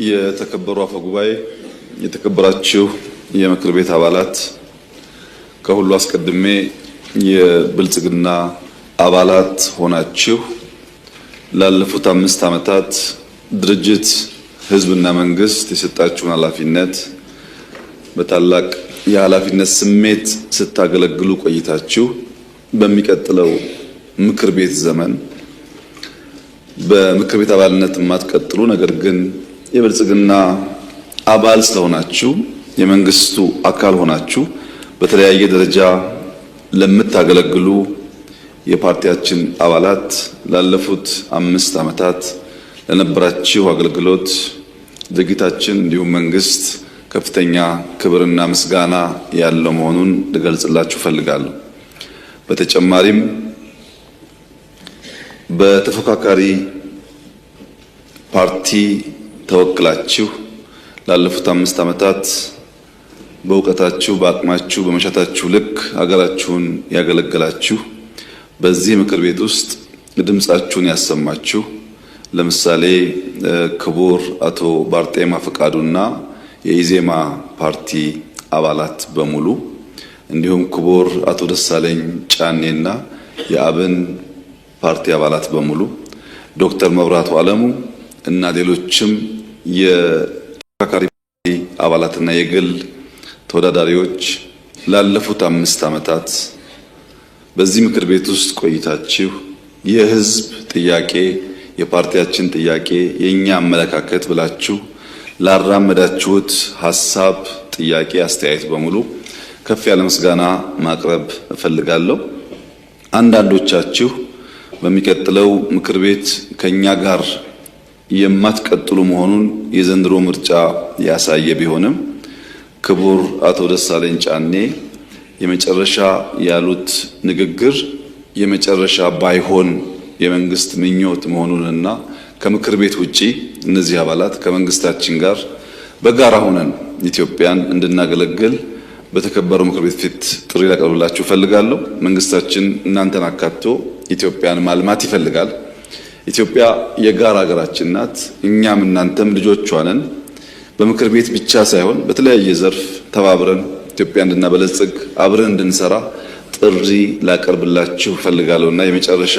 የተከበሩ አፈ ጉባኤ፣ የተከበራችሁ የምክር ቤት አባላት፣ ከሁሉ አስቀድሜ የብልጽግና አባላት ሆናችሁ ላለፉት 5 ዓመታት ድርጅት ህዝብና መንግስት የሰጣችሁን ኃላፊነት በታላቅ የኃላፊነት ስሜት ስታገለግሉ ቆይታችሁ በሚቀጥለው ምክር ቤት ዘመን በምክር ቤት አባልነት የማትቀጥሉ ነገር ግን የብልጽግና አባል ስለሆናችሁ የመንግስቱ አካል ሆናችሁ በተለያየ ደረጃ ለምታገለግሉ የፓርቲያችን አባላት ላለፉት 5 ዓመታት ለነበራችሁ አገልግሎት ድርጊታችን እንዲሁም መንግስት ከፍተኛ ክብርና ምስጋና ያለው መሆኑን ልገልጽላችሁ ፈልጋለሁ። በተጨማሪም በተፎካካሪ ፓርቲ ተወክላችሁ ላለፉት 5 ዓመታት በእውቀታችሁ፣ በአቅማችሁ፣ በመሻታችሁ ልክ ሀገራችሁን ያገለገላችሁ በዚህ ምክር ቤት ውስጥ ድምጻችሁን ያሰማችሁ ለምሳሌ ክቡር አቶ ባርጤማ ፈቃዱና የኢዜማ ፓርቲ አባላት በሙሉ እንዲሁም ክቡር አቶ ደሳለኝ ጫኔና የአብን ፓርቲ አባላት በሙሉ ዶክተር መብራቱ አለሙ እና ሌሎችም የተፎካካሪ ፓርቲ አባላትና የግል ተወዳዳሪዎች ላለፉት 5 ዓመታት በዚህ ምክር ቤት ውስጥ ቆይታችሁ የህዝብ ጥያቄ፣ የፓርቲያችን ጥያቄ፣ የኛ አመለካከት ብላችሁ ላራመዳችሁት ሐሳብ፣ ጥያቄ፣ አስተያየት በሙሉ ከፍ ያለ ምስጋና ማቅረብ እፈልጋለሁ። አንዳንዶቻችሁ በሚቀጥለው ምክር ቤት ከኛ ጋር የማትቀጥሉ መሆኑን የዘንድሮ ምርጫ ያሳየ ቢሆንም ክቡር አቶ ደሳለኝ ጫኔ የመጨረሻ ያሉት ንግግር የመጨረሻ ባይሆን የመንግስት ምኞት መሆኑንና ከምክር ቤት ውጪ እነዚህ አባላት ከመንግስታችን ጋር በጋራ ሆነን ኢትዮጵያን እንድናገለግል በተከበረው ምክር ቤት ፊት ጥሪ ላቀርብላችሁ ፈልጋለሁ። መንግስታችን እናንተን አካቶ ኢትዮጵያን ማልማት ይፈልጋል። ኢትዮጵያ የጋራ ሀገራችን ናት። እኛም እናንተም ልጆቿ ነን። በምክር ቤት ብቻ ሳይሆን በተለያየ ዘርፍ ተባብረን ኢትዮጵያ እንድናበለጽግ አብረን እንድንሰራ ጥሪ ላቀርብላችሁ ፈልጋለሁና የመጨረሻ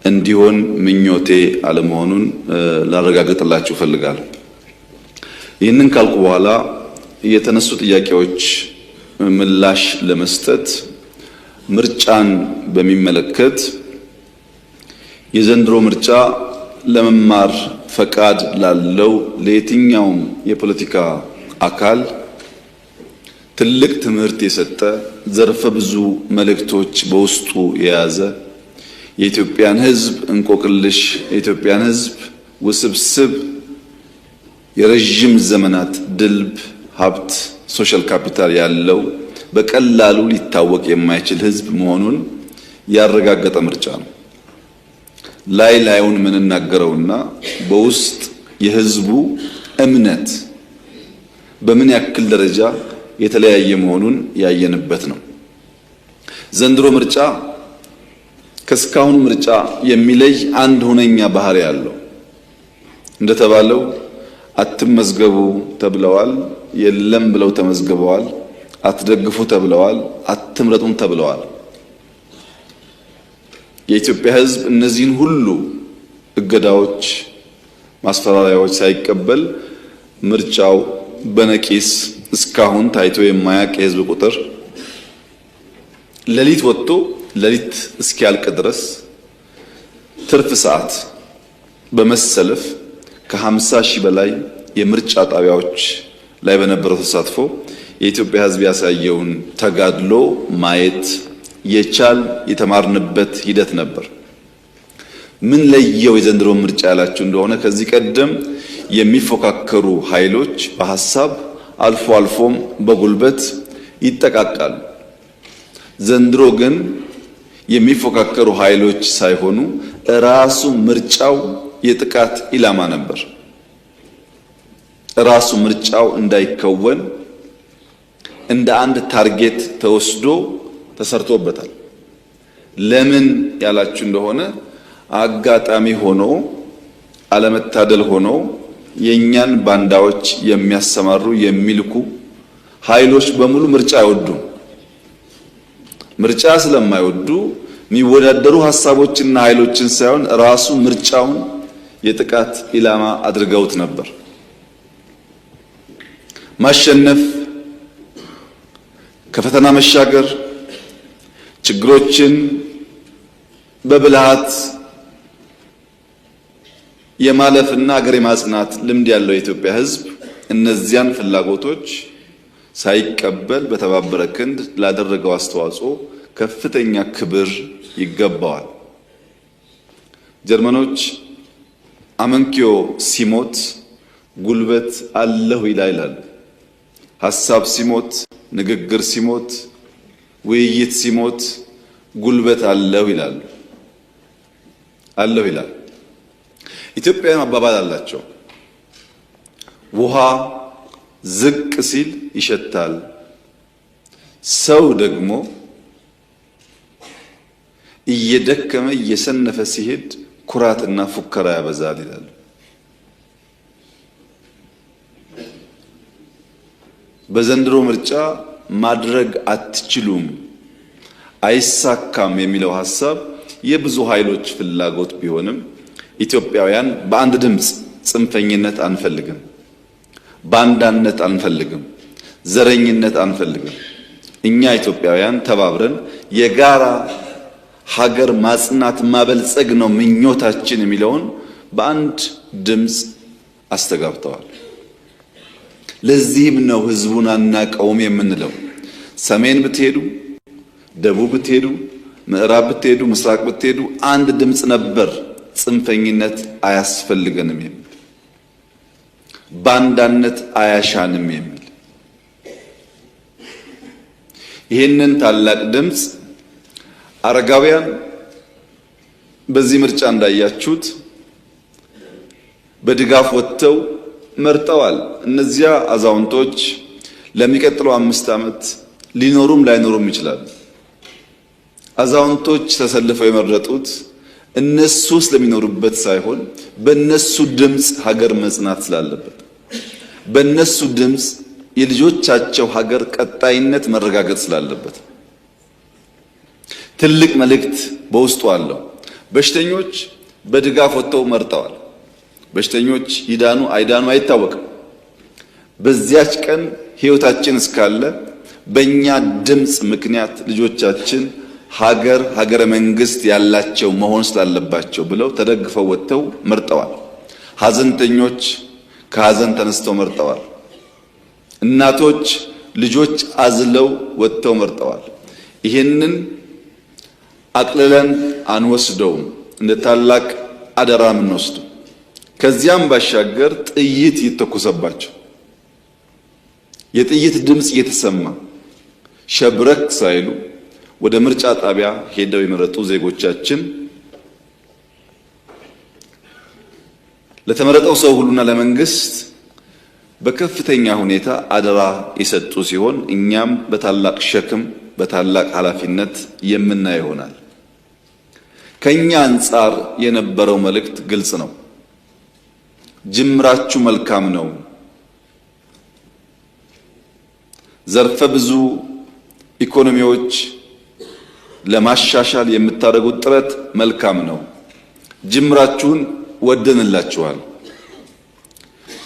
እንዲሆን ምኞቴ አለመሆኑን ላረጋግጥላችሁ ፈልጋለሁ። ይህንን ካልኩ በኋላ የተነሱ ጥያቄዎች ምላሽ ለመስጠት ምርጫን በሚመለከት የዘንድሮ ምርጫ ለመማር ፈቃድ ላለው ለየትኛውም የፖለቲካ አካል ትልቅ ትምህርት የሰጠ ዘርፈ ብዙ መልእክቶች በውስጡ የያዘ የኢትዮጵያን ሕዝብ እንቆቅልሽ፣ የኢትዮጵያን ሕዝብ ውስብስብ የረጅም ዘመናት ድልብ ሀብት ሶሻል ካፒታል ያለው በቀላሉ ሊታወቅ የማይችል ሕዝብ መሆኑን ያረጋገጠ ምርጫ ነው። ላይ ላዩን ምንናገረውና በውስጥ የሕዝቡ እምነት በምን ያክል ደረጃ የተለያየ መሆኑን ያየንበት ነው። ዘንድሮ ምርጫ ከስካሁኑ ምርጫ የሚለይ አንድ ሁነኛ ባህሪ ያለው እንደተባለው አትመዝገቡ ተብለዋል፣ የለም ብለው ተመዝግበዋል። አትደግፉ ተብለዋል፣ አትምረጡም ተብለዋል። የኢትዮጵያ ሕዝብ እነዚህን ሁሉ እገዳዎች፣ ማስፈራሪያዎች ሳይቀበል ምርጫው በነቂስ እስካሁን ታይቶ የማያውቅ የሕዝብ ቁጥር ሌሊት ወጥቶ ሌሊት እስኪያልቅ ድረስ ትርፍ ሰዓት በመሰለፍ ከ50 ሺህ በላይ የምርጫ ጣቢያዎች ላይ በነበረው ተሳትፎ የኢትዮጵያ ሕዝብ ያሳየውን ተጋድሎ ማየት የቻል የተማርንበት ሂደት ነበር። ምን ለየው የዘንድሮ ምርጫ ያላችሁ እንደሆነ ከዚህ ቀደም የሚፎካከሩ ኃይሎች በሐሳብ አልፎ አልፎም በጉልበት ይጠቃቃሉ። ዘንድሮ ግን የሚፎካከሩ ኃይሎች ሳይሆኑ ራሱ ምርጫው የጥቃት ኢላማ ነበር። ራሱ ምርጫው እንዳይከወን እንደ አንድ ታርጌት ተወስዶ ተሰርቶበታል። ለምን ያላችሁ እንደሆነ አጋጣሚ ሆኖ አለመታደል ሆኖ የኛን ባንዳዎች የሚያሰማሩ የሚልኩ ኃይሎች በሙሉ ምርጫ አይወዱም። ምርጫ ስለማይወዱ የሚወዳደሩ ሐሳቦችና ኃይሎችን ሳይሆን ራሱ ምርጫውን የጥቃት ኢላማ አድርገውት ነበር። ማሸነፍ፣ ከፈተና መሻገር፣ ችግሮችን በብልሃት የማለፍና ሀገር የማጽናት ልምድ ያለው የኢትዮጵያ ሕዝብ እነዚያን ፍላጎቶች ሳይቀበል በተባበረ ክንድ ላደረገው አስተዋጽኦ ከፍተኛ ክብር ይገባዋል። ጀርመኖች አመንኪዮ ሲሞት ጉልበት አለሁ ይላሉ። ሐሳብ ሲሞት፣ ንግግር ሲሞት፣ ውይይት ሲሞት ጉልበት አለሁ ይላሉ። አለሁ ይላል። ኢትዮጵያውያን አባባል አላቸው። ውሃ ዝቅ ሲል ይሸታል፣ ሰው ደግሞ እየደከመ እየሰነፈ ሲሄድ ኩራትና ፉከራ ያበዛል ይላሉ። በዘንድሮ ምርጫ ማድረግ አትችሉም፣ አይሳካም የሚለው ሐሳብ የብዙ ኃይሎች ፍላጎት ቢሆንም ኢትዮጵያውያን በአንድ ድምፅ ጽንፈኝነት አንፈልግም፣ ባንዳነት አንፈልግም፣ ዘረኝነት አንፈልግም። እኛ ኢትዮጵያውያን ተባብረን የጋራ ሀገር ማጽናት ማበልጸግ ነው ምኞታችን የሚለውን በአንድ ድምፅ አስተጋብተዋል። ለዚህም ነው ህዝቡን አናቀውም የምንለው። ሰሜን ብትሄዱ፣ ደቡብ ብትሄዱ፣ ምዕራብ ብትሄዱ፣ ምስራቅ ብትሄዱ አንድ ድምፅ ነበር፣ ጽንፈኝነት አያስፈልገንም የሚል፣ ባንዳነት አያሻንም የሚል። ይህንን ታላቅ ድምፅ አረጋውያን በዚህ ምርጫ እንዳያችሁት በድጋፍ ወጥተው መርጠዋል። እነዚያ አዛውንቶች ለሚቀጥለው 5 ዓመት ሊኖሩም ላይኖሩም ይችላሉ። አዛውንቶች ተሰልፈው የመረጡት እነሱ ስለሚኖሩበት ሳይሆን በእነሱ ድምፅ ሀገር መጽናት ስላለበት፣ በእነሱ ድምፅ የልጆቻቸው ሀገር ቀጣይነት መረጋገጥ ስላለበት ትልቅ መልእክት በውስጡ አለው። በሽተኞች በድጋፍ ወጥተው መርጠዋል። በሽተኞች ይዳኑ አይዳኑ አይታወቅም። በዚያች ቀን ህይወታችን እስካለ በእኛ ድምፅ ምክንያት ልጆቻችን ሀገረ መንግስት ያላቸው መሆን ስላለባቸው ብለው ተደግፈው ወጥተው መርጠዋል። ሀዘንተኞች ከሀዘን ተነስተው መርጠዋል። እናቶች ልጆች አዝለው ወጥተው መርጠዋል። ይህንን አቅልለን አንወስደውም፣ እንደ ታላቅ አደራ የምንወስደው። ከዚያም ባሻገር ጥይት ይተኮሰባቸው፣ የጥይት ድምፅ እየተሰማ ሸብረክ ሳይሉ ወደ ምርጫ ጣቢያ ሄደው የመረጡ ዜጎቻችን ለተመረጠው ሰው ሁሉና ለመንግስት በከፍተኛ ሁኔታ አደራ የሰጡ ሲሆን እኛም በታላቅ ሸክም በታላቅ ኃላፊነት የምናየው ይሆናል። ከኛ አንጻር የነበረው መልእክት ግልጽ ነው። ጅምራችሁ መልካም ነው። ዘርፈ ብዙ ኢኮኖሚዎች ለማሻሻል የምታደርጉት ጥረት መልካም ነው። ጅምራችሁን ወደንላችኋል።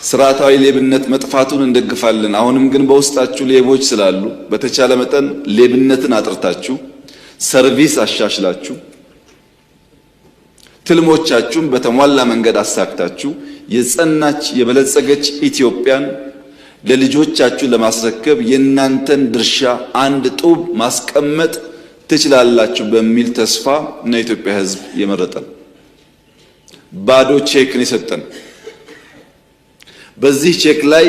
ስርዓታዊ ሌብነት መጥፋቱን እንደግፋለን። አሁንም ግን በውስጣችሁ ሌቦች ስላሉ በተቻለ መጠን ሌብነትን አጥርታችሁ ሰርቪስ አሻሽላችሁ ትልሞቻችሁን በተሟላ መንገድ አሳክታችሁ የጸናች የበለጸገች ኢትዮጵያን ለልጆቻችሁ ለማስረከብ የእናንተን ድርሻ አንድ ጡብ ማስቀመጥ ትችላላችሁ በሚል ተስፋ ነው የኢትዮጵያ ሕዝብ የመረጠን። ባዶ ቼክን የሰጠን። በዚህ ቼክ ላይ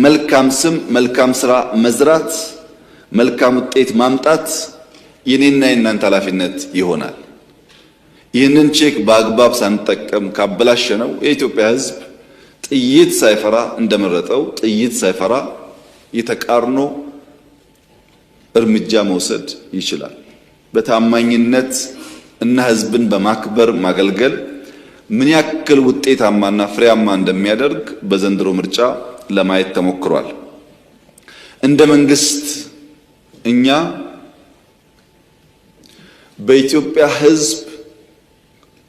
መልካም ስም፣ መልካም ስራ መዝራት፣ መልካም ውጤት ማምጣት የኔና የእናንተ ኃላፊነት ይሆናል። ይህንን ቼክ በአግባብ ሳንጠቀም ካበላሸነው የኢትዮጵያ ሕዝብ ጥይት ሳይፈራ እንደመረጠው ጥይት ሳይፈራ የተቃርኖ እርምጃ መውሰድ ይችላል። በታማኝነት እና ሕዝብን በማክበር ማገልገል ምን ያክል ውጤታማና ፍሬያማ እንደሚያደርግ በዘንድሮ ምርጫ ለማየት ተሞክሯል። እንደ መንግስት እኛ በኢትዮጵያ ሕዝብ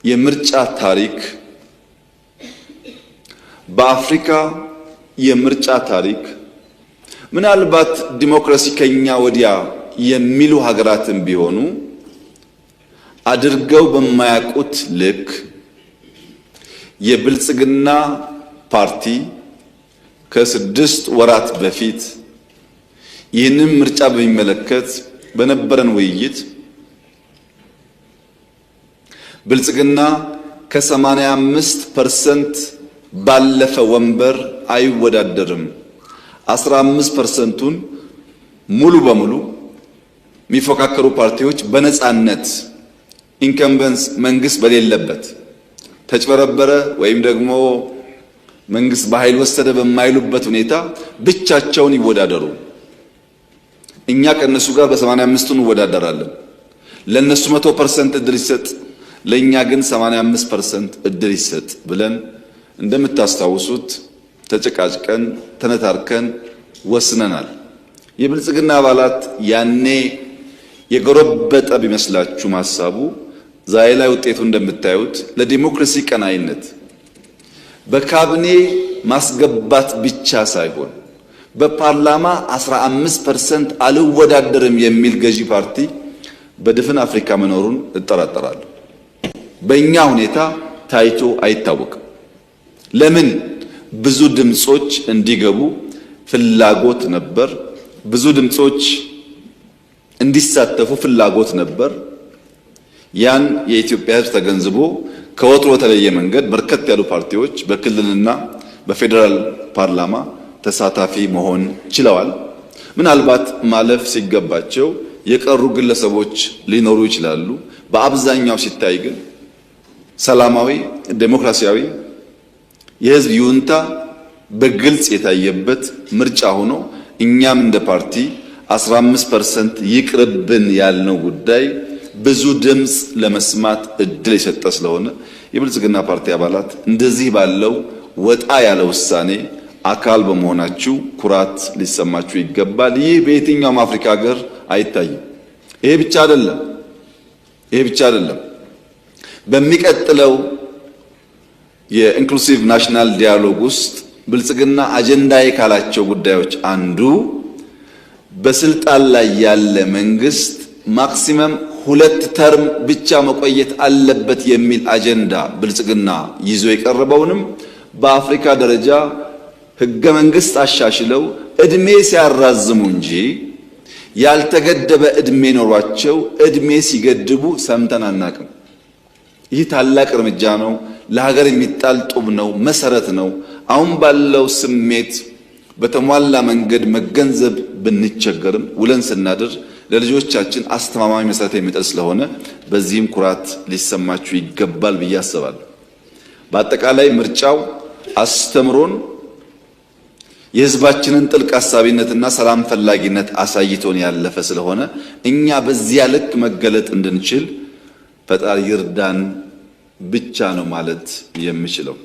የምርጫ ታሪክ በአፍሪካ የምርጫ ታሪክ ምናልባት ዲሞክራሲ ከኛ ወዲያ የሚሉ ሀገራትን ቢሆኑ አድርገው በማያውቁት ልክ የብልጽግና ፓርቲ ከ6 ወራት በፊት ይህንን ምርጫ በሚመለከት በነበረን ውይይት ብልጽግና ከ85% ባለፈ ወንበር አይወዳደርም፣ 15%ቱን ሙሉ በሙሉ የሚፎካከሩ ፓርቲዎች በነፃነት ኢንከምበንስ መንግስት በሌለበት ተጭበረበረ ወይም ደግሞ መንግስት በኃይል ወሰደ በማይሉበት ሁኔታ ብቻቸውን ይወዳደሩ። እኛ ከነሱ ጋር በ85ቱ እንወዳደራለን። ለነሱ 100% እድል ይሰጥ፣ ለኛ ግን 85% እድል ይሰጥ ብለን እንደምታስታውሱት ተጨቃጭቀን ተነታርከን ወስነናል። የብልጽግና አባላት ያኔ የጎረበጠ ቢመስላችሁ ሐሳቡ ዛሬ ላይ ውጤቱ እንደምታዩት ለዲሞክራሲ ቀናይነት በካቢኔ ማስገባት ብቻ ሳይሆን በፓርላማ 15% አልወዳደርም የሚል ገዢ ፓርቲ በድፍን አፍሪካ መኖሩን እጠራጠራለሁ። በእኛ ሁኔታ ታይቶ አይታወቅም። ለምን? ብዙ ድምጾች እንዲገቡ ፍላጎት ነበር። ብዙ ድምጾች እንዲሳተፉ ፍላጎት ነበር። ያን የኢትዮጵያ ሕዝብ ተገንዝቦ ከወትሮ በተለየ መንገድ በርከት ያሉ ፓርቲዎች በክልልና በፌዴራል ፓርላማ ተሳታፊ መሆን ችለዋል። ምናልባት ማለፍ ሲገባቸው የቀሩ ግለሰቦች ሊኖሩ ይችላሉ። በአብዛኛው ሲታይ ግን ሰላማዊ ዴሞክራሲያዊ የህዝብ ይሁንታ በግልጽ የታየበት ምርጫ ሆኖ እኛም እንደ ፓርቲ 15% ይቅርብን ያልነው ጉዳይ ብዙ ድምጽ ለመስማት እድል የሰጠ ስለሆነ የብልጽግና ፓርቲ አባላት እንደዚህ ባለው ወጣ ያለ ውሳኔ አካል በመሆናችሁ ኩራት ሊሰማችሁ ይገባል። ይህ በየትኛውም አፍሪካ ሀገር አይታይም። ይሄ ብቻ አይደለም። በሚቀጥለው የኢንክሉሲቭ ናሽናል ዲያሎግ ውስጥ ብልጽግና አጀንዳዬ ካላቸው ጉዳዮች አንዱ በስልጣን ላይ ያለ መንግስት ማክሲመም 2 ተርም ብቻ መቆየት አለበት የሚል አጀንዳ ብልጽግና ይዞ የቀረበውንም በአፍሪካ ደረጃ ህገ መንግስት አሻሽለው እድሜ ሲያራዝሙ እንጂ ያልተገደበ እድሜ ኖሯቸው እድሜ ሲገድቡ ሰምተን አናቅም። ይህ ታላቅ እርምጃ ነው። ለሀገር የሚጣል ጡብ ነው፣ መሰረት ነው። አሁን ባለው ስሜት በተሟላ መንገድ መገንዘብ ብንቸገርም ውለን ስናድር ለልጆቻችን አስተማማኝ መሰረት የሚጥል ስለሆነ በዚህም ኩራት ሊሰማችሁ ይገባል ብዬ አስባለሁ። በአጠቃላይ ምርጫው አስተምሮን የህዝባችንን ጥልቅ አሳቢነትና ሰላም ፈላጊነት አሳይቶን ያለፈ ስለሆነ እኛ በዚያ ልክ መገለጥ እንድንችል ፈጣሪ ይርዳን ብቻ ነው ማለት የምችለው።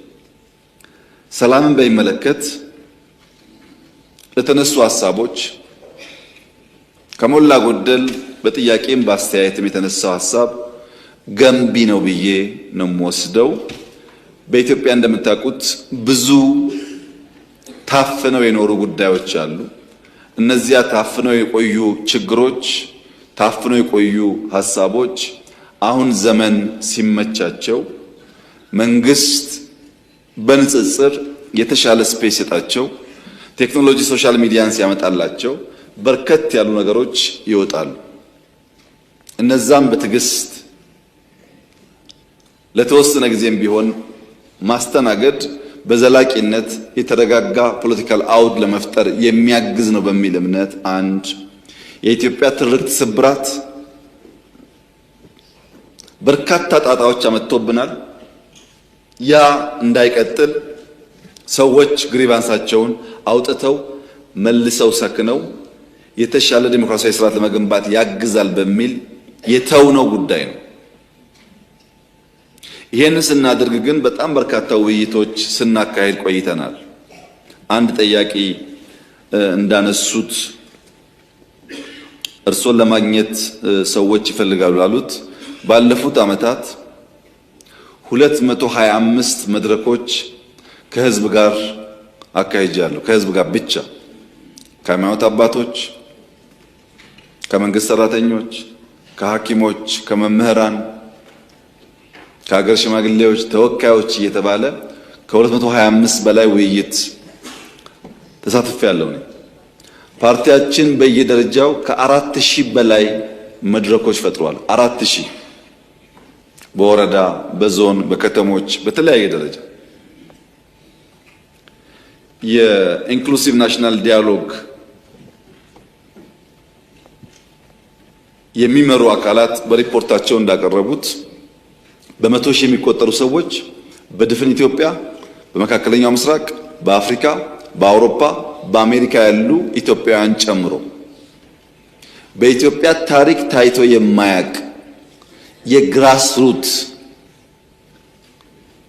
ሰላምን በሚመለከት ለተነሱ ሐሳቦች ከሞላ ጎደል በጥያቄም በአስተያየትም የተነሳው ሐሳብ ገንቢ ነው ብዬ ነው የምወስደው። በኢትዮጵያ እንደምታውቁት ብዙ ታፍነው የኖሩ ጉዳዮች አሉ። እነዚያ ታፍነው የቆዩ ችግሮች፣ ታፍነው የቆዩ ሐሳቦች አሁን ዘመን ሲመቻቸው መንግስት በንጽጽር የተሻለ ስፔስ የጣቸው ቴክኖሎጂ ሶሻል ሚዲያን ሲያመጣላቸው በርከት ያሉ ነገሮች ይወጣሉ። እነዛም በትዕግስት ለተወሰነ ጊዜም ቢሆን ማስተናገድ በዘላቂነት የተረጋጋ ፖለቲካል አውድ ለመፍጠር የሚያግዝ ነው በሚል እምነት አንድ የኢትዮጵያ ትርክት ስብራት በርካታ ጣጣዎች አመጥቶብናል። ያ እንዳይቀጥል ሰዎች ግሪቫንሳቸውን አውጥተው መልሰው ሰክነው የተሻለ ዲሞክራሲያዊ ስርዓት ለመገንባት ያግዛል በሚል የተውነው ጉዳይ ነው። ይህን ስናደርግ ግን በጣም በርካታ ውይይቶች ስናካሄድ ቆይተናል። አንድ ጠያቂ እንዳነሱት እርሶን ለማግኘት ሰዎች ይፈልጋሉ ላሉት ባለፉት ዓመታት 225 መድረኮች ከህዝብ ጋር አካሂጃለሁ። ከህዝብ ጋር ብቻ ከሃይማኖት አባቶች፣ ከመንግስት ሰራተኞች፣ ከሐኪሞች፣ ከመምህራን፣ ከሀገር ሽማግሌዎች፣ ተወካዮች እየተባለ ከ225 በላይ ውይይት ተሳትፌያለሁ። ፓርቲያችን በየደረጃው ከ4000 በላይ መድረኮች ፈጥሯል። 4000 በወረዳ፣ በዞን፣ በከተሞች በተለያየ ደረጃ የኢንክሉሲቭ ናሽናል ዲያሎግ የሚመሩ አካላት በሪፖርታቸው እንዳቀረቡት በመቶ ሺህ የሚቆጠሩ ሰዎች በድፍን ኢትዮጵያ፣ በመካከለኛው ምስራቅ፣ በአፍሪካ፣ በአውሮፓ፣ በአሜሪካ ያሉ ኢትዮጵያውያን ጨምሮ በኢትዮጵያ ታሪክ ታይቶ የማያውቅ የግራስሩት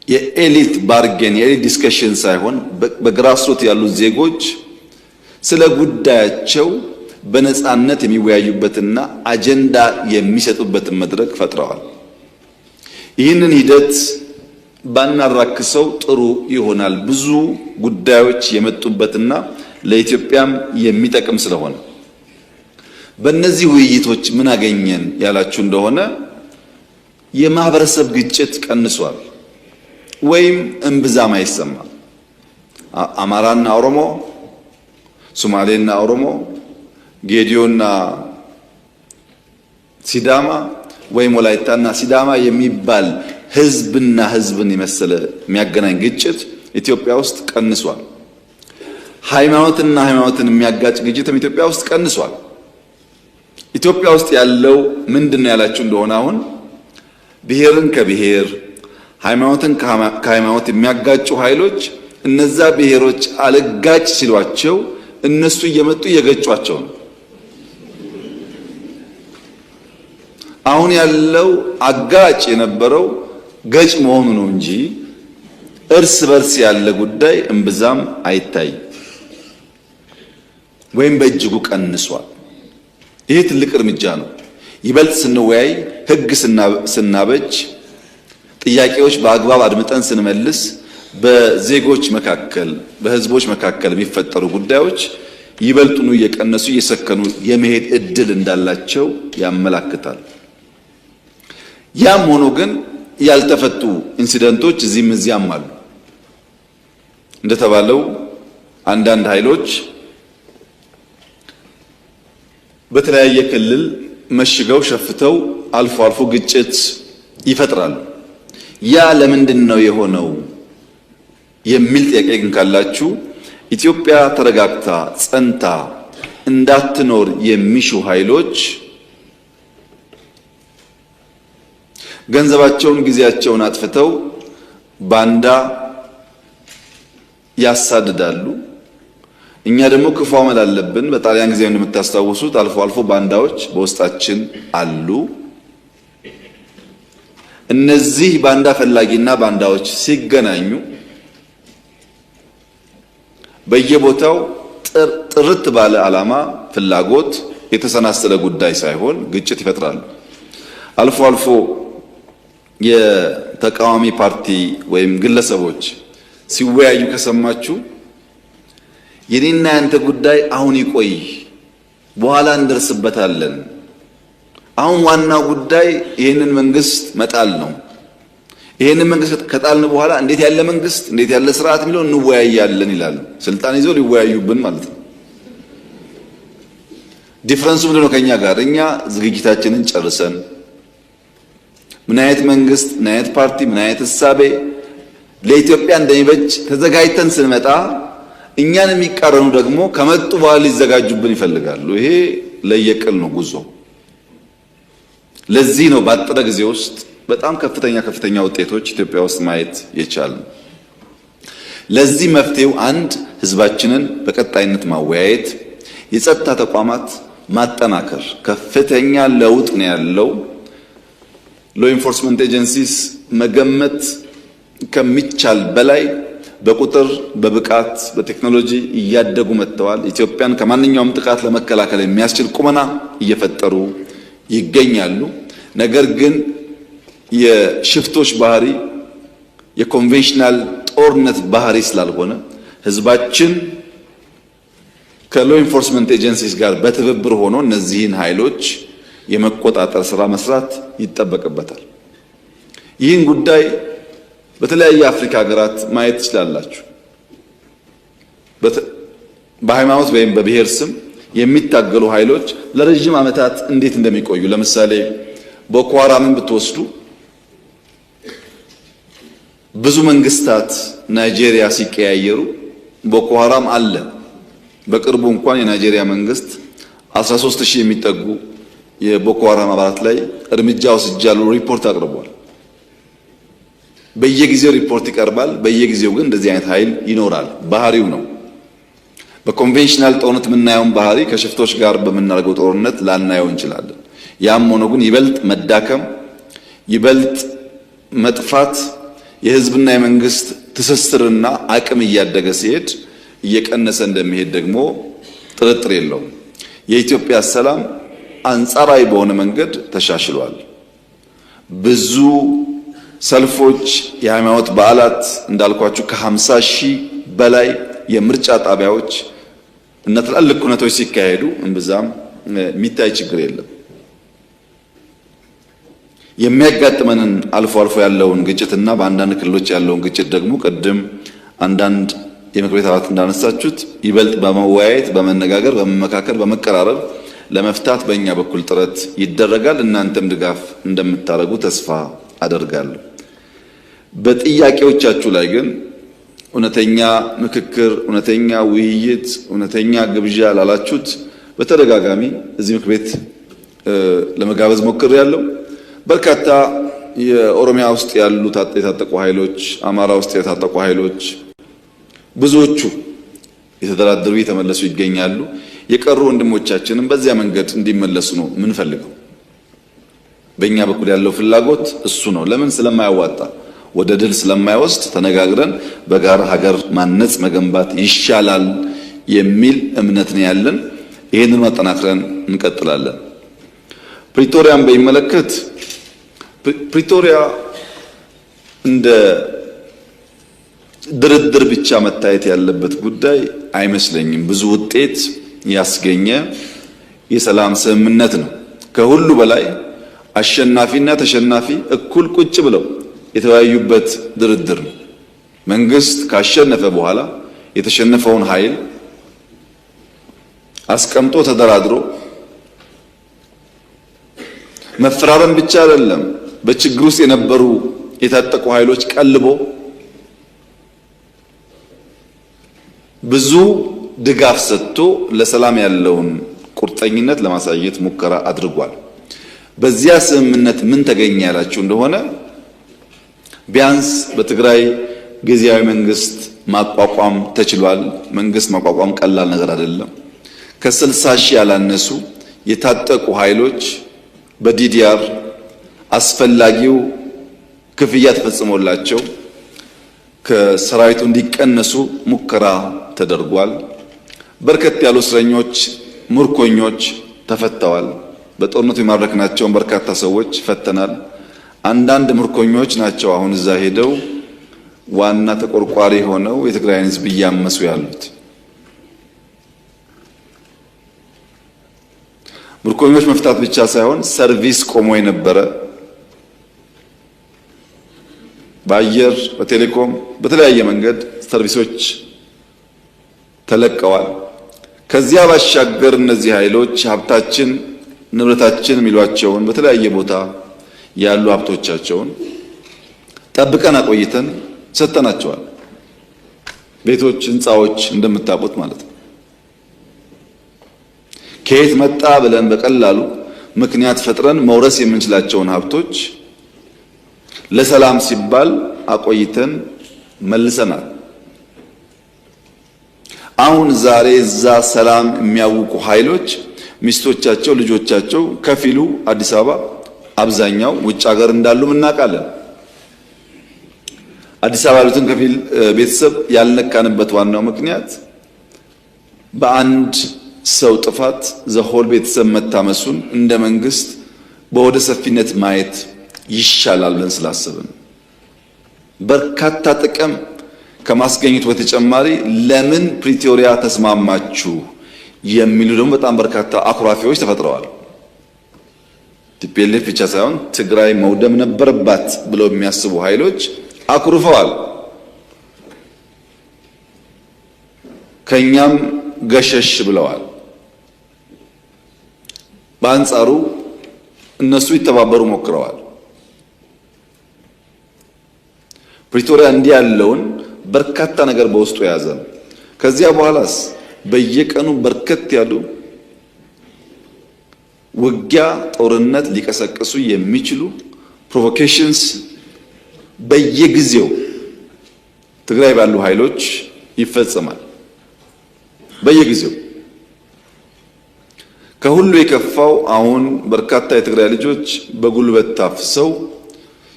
የኤሊት ባርጌን የኤሊት ዲስከሽን ሳይሆን በግራስሩት ያሉ ዜጎች ስለ ጉዳያቸው በነፃነት የሚወያዩበትና አጀንዳ የሚሰጡበትን መድረክ ፈጥረዋል። ይህንን ሂደት ባናራክሰው ጥሩ ይሆናል። ብዙ ጉዳዮች የመጡበትና ለኢትዮጵያም የሚጠቅም ስለሆነ በእነዚህ ውይይቶች ምን አገኘን ያላችሁ እንደሆነ የማህበረሰብ ግጭት ቀንሷል ወይም እምብዛም አይሰማም። አማራና ኦሮሞ፣ ሶማሌና ኦሮሞ፣ ጌዲዮና ሲዳማ ወይም ወላይታና ሲዳማ የሚባል ህዝብና ህዝብን የመሰለ የሚያገናኝ ግጭት ኢትዮጵያ ውስጥ ቀንሷል። ሃይማኖትና ሃይማኖትን የሚያጋጭ ግጭትም ኢትዮጵያ ውስጥ ቀንሷል። ኢትዮጵያ ውስጥ ያለው ምንድነው ያላችሁ እንደሆነ አሁን ብሔርን ከብሔር ሃይማኖትን ከሃይማኖት የሚያጋጩ ኃይሎች እነዛ ብሔሮች አልጋጭ ሲሏቸው እነሱ እየመጡ እየገጯቸው ነው። አሁን ያለው አጋጭ የነበረው ገጭ መሆኑ ነው እንጂ እርስ በርስ ያለ ጉዳይ እምብዛም አይታይም ወይም በእጅጉ ቀንሷል። ይሄ ትልቅ እርምጃ ነው። ይበልጥ ስንወያይ፣ ህግ ስናበጅ፣ ጥያቄዎች በአግባብ አድምጠን ስንመልስ በዜጎች መካከል በህዝቦች መካከል የሚፈጠሩ ጉዳዮች ይበልጡኑ እየቀነሱ እየሰከኑ የመሄድ እድል እንዳላቸው ያመላክታል። ያም ሆኖ ግን ያልተፈቱ ኢንሲደንቶች እዚህም እዚያም አሉ። እንደተባለው አንዳንድ ኃይሎች በተለያየ ክልል መሽገው ሸፍተው አልፎ አልፎ ግጭት ይፈጥራሉ። ያ ለምንድን ነው የሆነው የሚል ጥያቄ ግን ካላችሁ ኢትዮጵያ ተረጋግታ ጸንታ እንዳትኖር የሚሹ ኃይሎች ገንዘባቸውን ጊዜያቸውን አጥፍተው ባንዳ ያሳድዳሉ። እኛ ደግሞ ክፉ አመል አለብን። በጣሊያን ጊዜ እንደምታስታውሱት አልፎ አልፎ ባንዳዎች በውስጣችን አሉ። እነዚህ ባንዳ ፈላጊና ባንዳዎች ሲገናኙ በየቦታው ጥርት ባለ ዓላማ፣ ፍላጎት የተሰናሰለ ጉዳይ ሳይሆን ግጭት ይፈጥራሉ። አልፎ አልፎ የተቃዋሚ ፓርቲ ወይም ግለሰቦች ሲወያዩ ከሰማችሁ የኔና ያንተ ጉዳይ አሁን ይቆይ፣ በኋላ እንደርስበታለን፣ አሁን ዋናው ጉዳይ ይህንን መንግስት መጣል ነው፣ ይህንን መንግስት ከጣልን በኋላ እንዴት ያለ መንግስት እንዴት ያለ ስርዓት የሚለው እንወያያለን ይላሉ። ስልጣን ይዘው ሊወያዩብን ማለት ነው። ዲፍረንሱ ምንድነው? ከኛ ጋር እኛ ዝግጅታችንን ጨርሰን ምን አይነት መንግስት ምን አይነት ፓርቲ ምን አይነት እሳቤ ለኢትዮጵያ እንደሚበጅ ተዘጋጅተን ስንመጣ እኛን የሚቃረኑ ደግሞ ከመጡ በኋላ ሊዘጋጁብን ይፈልጋሉ። ይሄ ለየቅል ነው ጉዞ። ለዚህ ነው ባጠረ ጊዜ ውስጥ በጣም ከፍተኛ ውጤቶች ኢትዮጵያ ውስጥ ማየት የቻልነው። ለዚህ መፍትሄው አንድ ህዝባችንን በቀጣይነት ማወያየት፣ የጸጥታ ተቋማት ማጠናከር። ከፍተኛ ለውጥ ነው ያለው። ሎ ኢንፎርስመንት ኤጀንሲስ መገመት ከሚቻል በላይ በቁጥር በብቃት በቴክኖሎጂ እያደጉ መጥተዋል። ኢትዮጵያን ከማንኛውም ጥቃት ለመከላከል የሚያስችል ቁመና እየፈጠሩ ይገኛሉ። ነገር ግን የሽፍቶች ባህሪ የኮንቬንሽናል ጦርነት ባህሪ ስላልሆነ ህዝባችን ከሎ ኢንፎርስመንት ኤጀንሲስ ጋር በትብብር ሆኖ እነዚህን ኃይሎች የመቆጣጠር ስራ መስራት ይጠበቅበታል። ይህን ጉዳይ በተለያየ አፍሪካ ሀገራት ማየት ትችላላችሁ። በሃይማኖት ወይም በብሔር ስም የሚታገሉ ኃይሎች ለረጅም ዓመታት እንዴት እንደሚቆዩ ለምሳሌ ቦኮ ሃራምን ብትወስዱ ብዙ መንግስታት ናይጄሪያ ሲቀያየሩ ቦኮ ሃራም አለ። በቅርቡ እንኳን የናይጄሪያ መንግስት 13000 የሚጠጉ የቦኮ ሃራም አባላት ላይ እርምጃ ወስጃለሁ ሪፖርት አቅርቧል። በየጊዜው ሪፖርት ይቀርባል። በየጊዜው ግን እንደዚህ አይነት ኃይል ይኖራል። ባህሪው ነው። በኮንቬንሽናል ጦርነት የምናየውን ባህሪ ከሽፍቶች ጋር በምናደርገው ጦርነት ላናየው እንችላለን። ያም ሆኖ ግን ይበልጥ መዳከም፣ ይበልጥ መጥፋት፣ የህዝብና የመንግስት ትስስርና አቅም እያደገ ሲሄድ እየቀነሰ እንደሚሄድ ደግሞ ጥርጥር የለውም። የኢትዮጵያ ሰላም አንጻራዊ በሆነ መንገድ ተሻሽሏል። ብዙ ሰልፎች፣ የሃይማኖት በዓላት እንዳልኳችሁ ከ50,000 በላይ የምርጫ ጣቢያዎች እና ትላልቅ ኩነቶች ሲካሄዱ እምብዛም የሚታይ ችግር የለም። የሚያጋጥመንን አልፎ አልፎ ያለውን ግጭትና በአንዳንድ ክልሎች ያለውን ግጭት ደግሞ ቅድም አንዳንድ የምክር ቤት አባላት እንዳነሳችሁት ይበልጥ በመወያየት በመነጋገር በመመካከር በመቀራረብ ለመፍታት በእኛ በኩል ጥረት ይደረጋል። እናንተም ድጋፍ እንደምታደርጉ ተስፋ አደርጋለሁ። በጥያቄዎቻችሁ ላይ ግን እውነተኛ ምክክር፣ እውነተኛ ውይይት፣ እውነተኛ ግብዣ ላላችሁት በተደጋጋሚ እዚህ ምክር ቤት ለመጋበዝ ሞክሬያለሁ። በርካታ የኦሮሚያ ውስጥ ያሉ የታጠቁ ኃይሎች፣ አማራ ውስጥ የታጠቁ ኃይሎች ብዙዎቹ የተደራደሩ የተመለሱ ይገኛሉ። የቀሩ ወንድሞቻችንም በዚያ መንገድ እንዲመለሱ ነው የምንፈልገው። በእኛ በኩል ያለው ፍላጎት እሱ ነው። ለምን? ስለማያዋጣ ወደ ድል ስለማይወስድ ተነጋግረን በጋራ ሀገር ማነጽ መገንባት ይሻላል የሚል እምነት ነው ያለን። ይሄንን ማጠናክረን እንቀጥላለን። ፕሪቶሪያን በሚመለከት ፕሪቶሪያ እንደ ድርድር ብቻ መታየት ያለበት ጉዳይ አይመስለኝም። ብዙ ውጤት ያስገኘ የሰላም ስምምነት ነው። ከሁሉ በላይ አሸናፊና ተሸናፊ እኩል ቁጭ ብለው የተወያዩበት ድርድር ነው። መንግስት ካሸነፈ በኋላ የተሸነፈውን ኃይል አስቀምጦ ተደራድሮ መፈራረም ብቻ አይደለም፣ በችግር ውስጥ የነበሩ የታጠቁ ኃይሎች ቀልቦ ብዙ ድጋፍ ሰጥቶ ለሰላም ያለውን ቁርጠኝነት ለማሳየት ሙከራ አድርጓል። በዚያ ስምምነት ምን ተገኘ ያላችሁ እንደሆነ ቢያንስ በትግራይ ጊዜያዊ መንግስት ማቋቋም ተችሏል። መንግስት ማቋቋም ቀላል ነገር አይደለም። ከ60,000 ያላነሱ የታጠቁ ኃይሎች በዲዲአር አስፈላጊው ክፍያ ተፈጽሞላቸው ከሰራዊቱ እንዲቀነሱ ሙከራ ተደርጓል። በርከት ያሉ እስረኞች፣ ምርኮኞች ተፈተዋል። በጦርነቱ የማረክናቸውን በርካታ ሰዎች ፈተናል። አንዳንድ ምርኮኞች ናቸው አሁን እዛ ሄደው ዋና ተቆርቋሪ ሆነው የትግራይን ሕዝብ እያመሱ ያሉት። ምርኮኞች መፍታት ብቻ ሳይሆን ሰርቪስ ቆሞ የነበረ በአየር በቴሌኮም በተለያየ መንገድ ሰርቪሶች ተለቀዋል። ከዚያ ባሻገር እነዚህ ኃይሎች ሀብታችን ንብረታችን የሚሏቸውን በተለያየ ቦታ ያሉ ሀብቶቻቸውን ጠብቀን አቆይተን ሰጥተናቸዋል። ቤቶች፣ ህንፃዎች እንደምታውቁት ማለት ነው። ከየት መጣ ብለን በቀላሉ ምክንያት ፈጥረን መውረስ የምንችላቸውን ሀብቶች ለሰላም ሲባል አቆይተን መልሰናል። አሁን ዛሬ እዛ ሰላም የሚያውቁ ኃይሎች ሚስቶቻቸው፣ ልጆቻቸው ከፊሉ አዲስ አበባ አብዛኛው ውጭ ሀገር እንዳሉ እናውቃለን። አዲስ አበባ ያሉትን ከፊል ቤተሰብ ያልነካንበት ዋናው ምክንያት በአንድ ሰው ጥፋት ዘሆል ቤተሰብ መታመሱን እንደ መንግስት በወደ ሰፊነት ማየት ይሻላል ብለን ስላሰብን በርካታ ጥቅም ከማስገኘት በተጨማሪ ለምን ፕሪቶሪያ ተስማማችሁ የሚሉ ደግሞ በጣም በርካታ አኩራፊዎች ተፈጥረዋል። ቲፒኤልኤፍ ብቻ ሳይሆን ትግራይ መውደም ነበረባት ብለው የሚያስቡ ኃይሎች አኩርፈዋል። ከኛም ገሸሽ ብለዋል። በአንጻሩ እነሱ ይተባበሩ ሞክረዋል። ፕሪቶሪያ እንዲህ ያለውን በርካታ ነገር በውስጡ የያዘ ነው። ከዚያ በኋላስ በየቀኑ በርከት ያሉ ውጊያ፣ ጦርነት ሊቀሰቅሱ የሚችሉ ፕሮቮኬሽንስ በየጊዜው ትግራይ ባሉ ኃይሎች ይፈጸማል። በየጊዜው ከሁሉ የከፋው አሁን በርካታ የትግራይ ልጆች በጉልበት ታፍሰው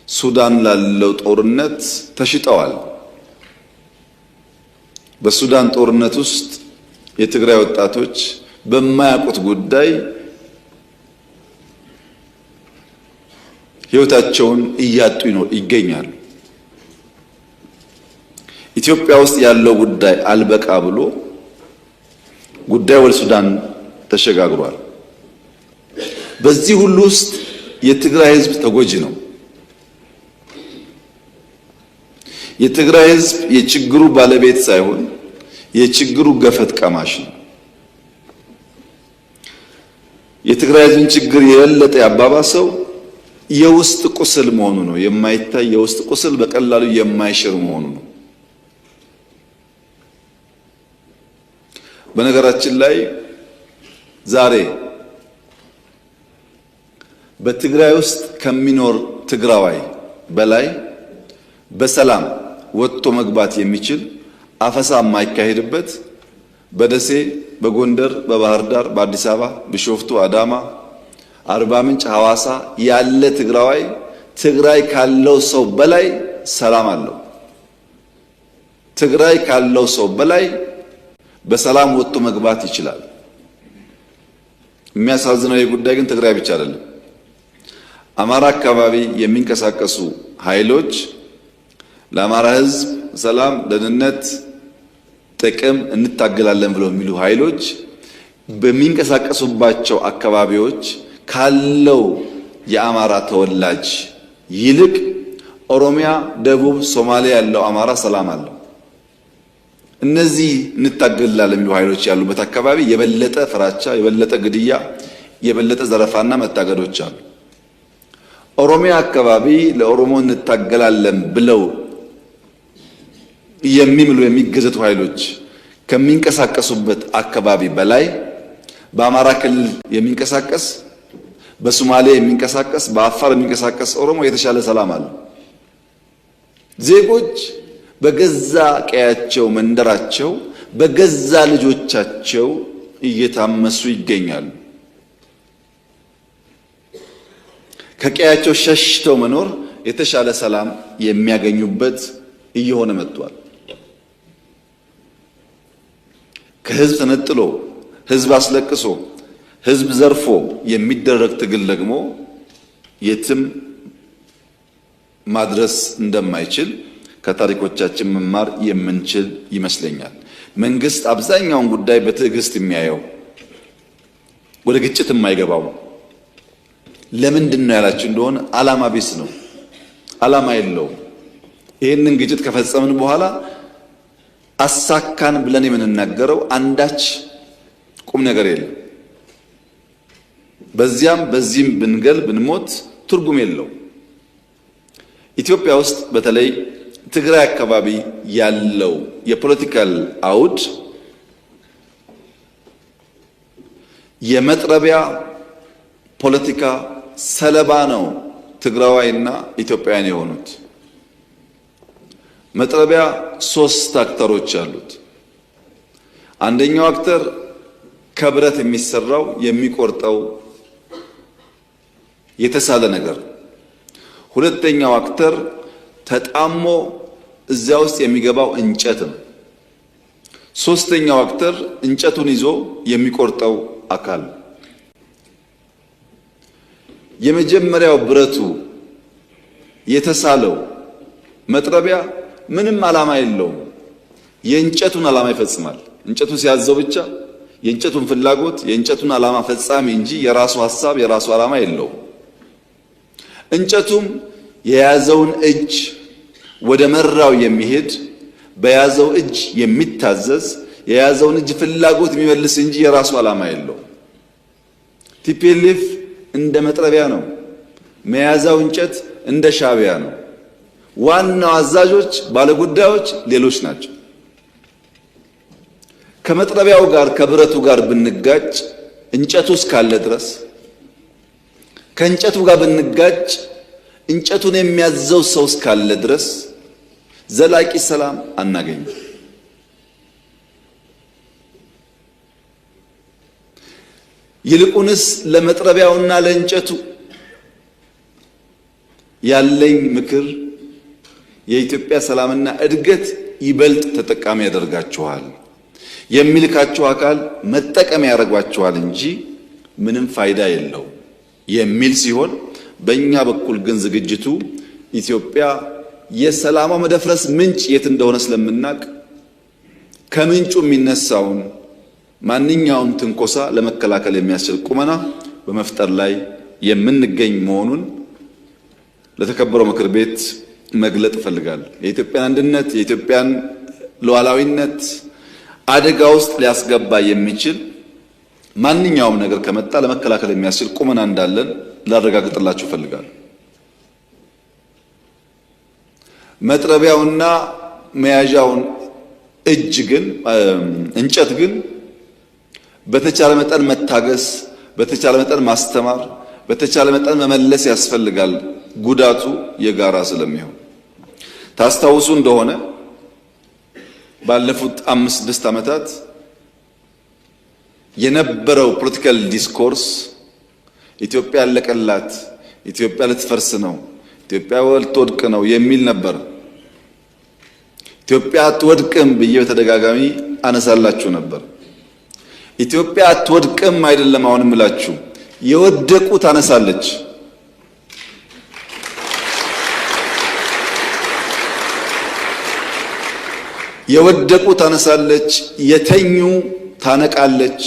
ሱዳን ላለው ጦርነት ተሽጠዋል። በሱዳን ጦርነት ውስጥ የትግራይ ወጣቶች በማያውቁት ጉዳይ ሕይወታቸውን እያጡ ይገኛሉ። ኢትዮጵያ ውስጥ ያለው ጉዳይ አልበቃ ብሎ ጉዳይ ወደ ሱዳን ተሸጋግሯል። በዚህ ሁሉ ውስጥ የትግራይ ሕዝብ ተጎጂ ነው። የትግራይ ሕዝብ የችግሩ ባለቤት ሳይሆን የችግሩ ገፈት ቀማሽ ነው። የትግራይ ሕዝብን ችግር የበለጠ ያባባሰው የውስጥ ቁስል መሆኑ ነው። የማይታይ የውስጥ ቁስል በቀላሉ የማይሽር መሆኑ ነው። በነገራችን ላይ ዛሬ በትግራይ ውስጥ ከሚኖር ትግራዋይ በላይ በሰላም ወጥቶ መግባት የሚችል አፈሳ የማይካሄድበት በደሴ፣ በጎንደር፣ በባህር ዳር፣ በአዲስ አበባ፣ ቢሾፍቱ፣ አዳማ፣ አርባ ምንጭ፣ ሐዋሳ ያለ ትግራዋይ ትግራይ ካለው ሰው በላይ ሰላም አለው። ትግራይ ካለው ሰው በላይ በሰላም ወጥቶ መግባት ይችላል። የሚያሳዝነው ጉዳይ ግን ትግራይ ብቻ አይደለም። አማራ አካባቢ የሚንቀሳቀሱ ኃይሎች ለአማራ ሕዝብ ሰላም፣ ደህንነት፣ ጥቅም እንታገላለን ብለው የሚሉ ኃይሎች በሚንቀሳቀሱባቸው አካባቢዎች ካለው የአማራ ተወላጅ ይልቅ ኦሮሚያ፣ ደቡብ፣ ሶማሊያ ያለው አማራ ሰላም አለው። እነዚህ እንታገላለን የሚሉ ኃይሎች ያሉበት አካባቢ የበለጠ ፍራቻ፣ የበለጠ ግድያ፣ የበለጠ ዘረፋና መታገዶች አሉ። ኦሮሚያ አካባቢ ለኦሮሞ እንታገላለን ብለው የሚምሉ የሚገዘቱ ኃይሎች ከሚንቀሳቀሱበት አካባቢ በላይ በአማራ ክልል የሚንቀሳቀስ፣ በሶማሌ የሚንቀሳቀስ፣ በአፋር የሚንቀሳቀስ ኦሮሞ የተሻለ ሰላም አለ። ዜጎች በገዛ ቀያቸው መንደራቸው በገዛ ልጆቻቸው እየታመሱ ይገኛሉ። ከቀያቸው ሸሽተው መኖር የተሻለ ሰላም የሚያገኙበት እየሆነ መጥቷል። ከህዝብ ተነጥሎ ህዝብ አስለቅሶ ህዝብ ዘርፎ የሚደረግ ትግል ደግሞ የትም ማድረስ እንደማይችል ከታሪኮቻችን መማር የምንችል ይመስለኛል። መንግስት አብዛኛውን ጉዳይ በትዕግስት የሚያየው ወደ ግጭት የማይገባው ለምንድን ነው ያላችሁ እንደሆነ ዓላማ ቢስ ነው። ዓላማ የለውም። ይህንን ግጭት ከፈጸምን በኋላ አሳካን ብለን የምንናገረው አንዳች ቁም ነገር የለም። በዚያም በዚህም ብንገል ብንሞት ትርጉም የለው። ኢትዮጵያ ውስጥ በተለይ ትግራይ አካባቢ ያለው የፖለቲካል አውድ የመጥረቢያ ፖለቲካ ሰለባ ነው። ትግራዋይና ኢትዮጵያውያን የሆኑት መጥረቢያ ሶስት አክተሮች አሉት። አንደኛው አክተር ከብረት የሚሰራው የሚቆርጠው የተሳለ ነገር። ሁለተኛው አክተር ተጣሞ እዚያ ውስጥ የሚገባው እንጨት ነው። ሶስተኛው አክተር እንጨቱን ይዞ የሚቆርጠው አካል ነው። የመጀመሪያው ብረቱ የተሳለው መጥረቢያ ምንም ዓላማ የለውም። የእንጨቱን ዓላማ ይፈጽማል። እንጨቱ ሲያዘው ብቻ የእንጨቱን ፍላጎት የእንጨቱን ዓላማ ፈጻሚ እንጂ የራሱ ሐሳብ የራሱ ዓላማ የለውም። እንጨቱም የያዘውን እጅ ወደ መራው የሚሄድ በያዘው እጅ የሚታዘዝ የያዘውን እጅ ፍላጎት የሚመልስ እንጂ የራሱ ዓላማ የለውም። ቲፒኤልኤፍ እንደ መጥረቢያ ነው። መያዛው እንጨት እንደ ሻዕቢያ ነው። ዋናው አዛዦች ባለጉዳዮች ሌሎች ናቸው። ከመጥረቢያው ጋር ከብረቱ ጋር ብንጋጭ እንጨቱ እስካለ ድረስ ከእንጨቱ ጋር ብንጋጭ እንጨቱን የሚያዘው ሰው እስካለ ድረስ ዘላቂ ሰላም አናገኝም። ይልቁንስ ለመጥረቢያውና ለእንጨቱ ያለኝ ምክር የኢትዮጵያ ሰላምና እድገት ይበልጥ ተጠቃሚ ያደርጋችኋል፣ የሚልካችሁ አካል መጠቀም ያደርጓችኋል እንጂ ምንም ፋይዳ የለው የሚል ሲሆን፣ በእኛ በኩል ግን ዝግጅቱ ኢትዮጵያ የሰላሟ መደፍረስ ምንጭ የት እንደሆነ ስለምናቅ ከምንጩ የሚነሳውን ማንኛውም ትንኮሳ ለመከላከል የሚያስችል ቁመና በመፍጠር ላይ የምንገኝ መሆኑን ለተከበረው ምክር ቤት መግለጥ እፈልጋለሁ። የኢትዮጵያን አንድነት የኢትዮጵያን ሉዓላዊነት አደጋ ውስጥ ሊያስገባ የሚችል ማንኛውም ነገር ከመጣ ለመከላከል የሚያስችል ቁመና እንዳለን ላረጋግጥላችሁ እፈልጋለሁ። መጥረቢያውና መያዣውን እጅ ግን እንጨት ግን በተቻለ መጠን መታገስ፣ በተቻለ መጠን ማስተማር፣ በተቻለ መጠን መመለስ ያስፈልጋል። ጉዳቱ የጋራ ስለሚሆን ታስታውሱ እንደሆነ ባለፉት 5-6 ዓመታት የነበረው ፖለቲካል ዲስኮርስ ኢትዮጵያ ያለቀላት፣ ኢትዮጵያ ልትፈርስ ነው፣ ኢትዮጵያ ልትወድቅ ነው የሚል ነበር። ኢትዮጵያ አትወድቅም ብዬ በተደጋጋሚ አነሳላችሁ ነበር። ኢትዮጵያ አትወድቅም አይደለም አሁን እምላችሁ፣ የወደቁ ታነሳለች። የወደቁ ታነሳለች፣ የተኙ ታነቃለች።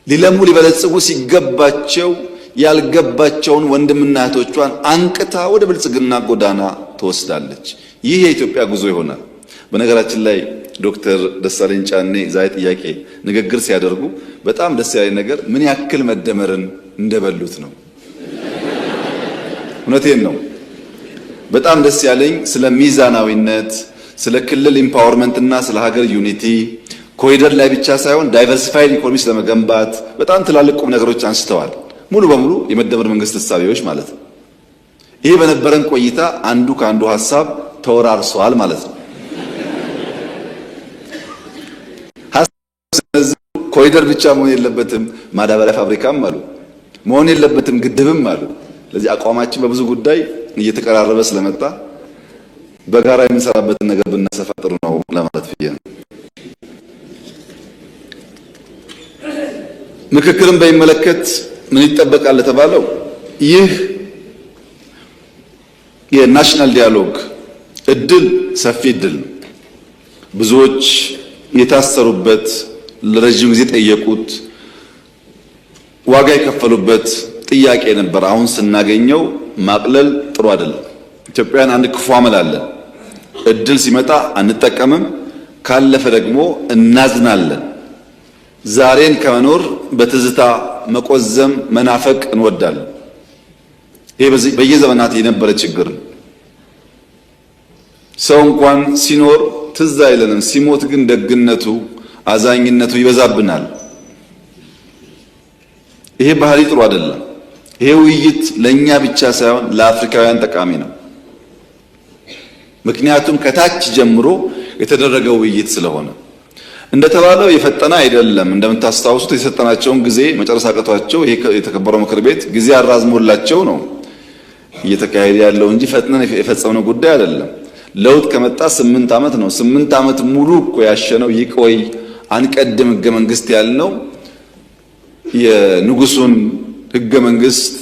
ሊለሙ ሊበለጽጉ ሲገባቸው ያልገባቸውን ወንድምና እህቶቿን አንቅታ ወደ ብልጽግና ጎዳና ትወስዳለች። ይህ የኢትዮጵያ ጉዞ ይሆናል። በነገራችን ላይ ዶክተር ደሳለኝ ጫኔ ዛሬ ጥያቄ ንግግር ሲያደርጉ በጣም ደስ ያለኝ ነገር ምን ያክል መደመርን እንደበሉት ነው። እውነቴን ነው። በጣም ደስ ያለኝ ስለ ሚዛናዊነት፣ ስለ ክልል ኢምፓወርመንት እና ስለ ሀገር ዩኒቲ ኮሪደር ላይ ብቻ ሳይሆን ዳይቨርሲፋይድ ኢኮኖሚ ስለመገንባት በጣም ትላልቅ ቁም ነገሮች አንስተዋል። ሙሉ በሙሉ የመደመር መንግስት እሳቤዎች ማለት ነው። ይሄ በነበረን ቆይታ አንዱ ከአንዱ ሀሳብ ተወራርሷል ማለት ነው። ኮሪደር ብቻ መሆን የለበትም፣ ማዳበሪያ ፋብሪካም አሉ፣ መሆን የለበትም ግድብም አሉ። ስለዚህ አቋማችን በብዙ ጉዳይ እየተቀራረበ ስለመጣ በጋራ የምንሰራበትን ነገር ብናሰፋ ጥሩ ነው ለማለት ብዬ ነው። ምክክርን በሚመለከት ምን ይጠበቃል ለተባለው ይህ የናሽናል ዲያሎግ እድል ሰፊ እድል ነው። ብዙዎች የታሰሩበት ለረጅም ጊዜ ጠየቁት ዋጋ የከፈሉበት ጥያቄ ነበር። አሁን ስናገኘው ማቅለል ጥሩ አይደለም። ኢትዮጵያውያን አንድ ክፉ አመል አለን። እድል ሲመጣ አንጠቀምም፣ ካለፈ ደግሞ እናዝናለን። ዛሬን ከመኖር በትዝታ መቆዘም መናፈቅ እንወዳለን። ይሄ በየዘመናት የነበረ ችግር ነው። ሰው እንኳን ሲኖር ትዝ አይለንም፣ ሲሞት ግን ደግነቱ አዛኝነቱ ይበዛብናል። ይሄ ባህሪ ጥሩ አይደለም። ይሄ ውይይት ለኛ ብቻ ሳይሆን ለአፍሪካውያን ጠቃሚ ነው። ምክንያቱም ከታች ጀምሮ የተደረገው ውይይት ስለሆነ እንደተባለው የፈጠነ አይደለም። እንደምታስታውሱት የሰጠናቸውን ጊዜ መጨረስ አቅቷቸው ይሄ የተከበረው ምክር ቤት ጊዜ አራዝሞላቸው ነው እየተካሄደ ያለው እንጂ ፈጥነን የፈጸምነው ጉዳይ አይደለም። ለውጥ ከመጣ 8 ዓመት ነው። 8 ዓመት ሙሉ እኮ ያሸነው ይቆይ አንቀድም ህገ መንግስት ያልነው የንጉሱን ህገ መንግስት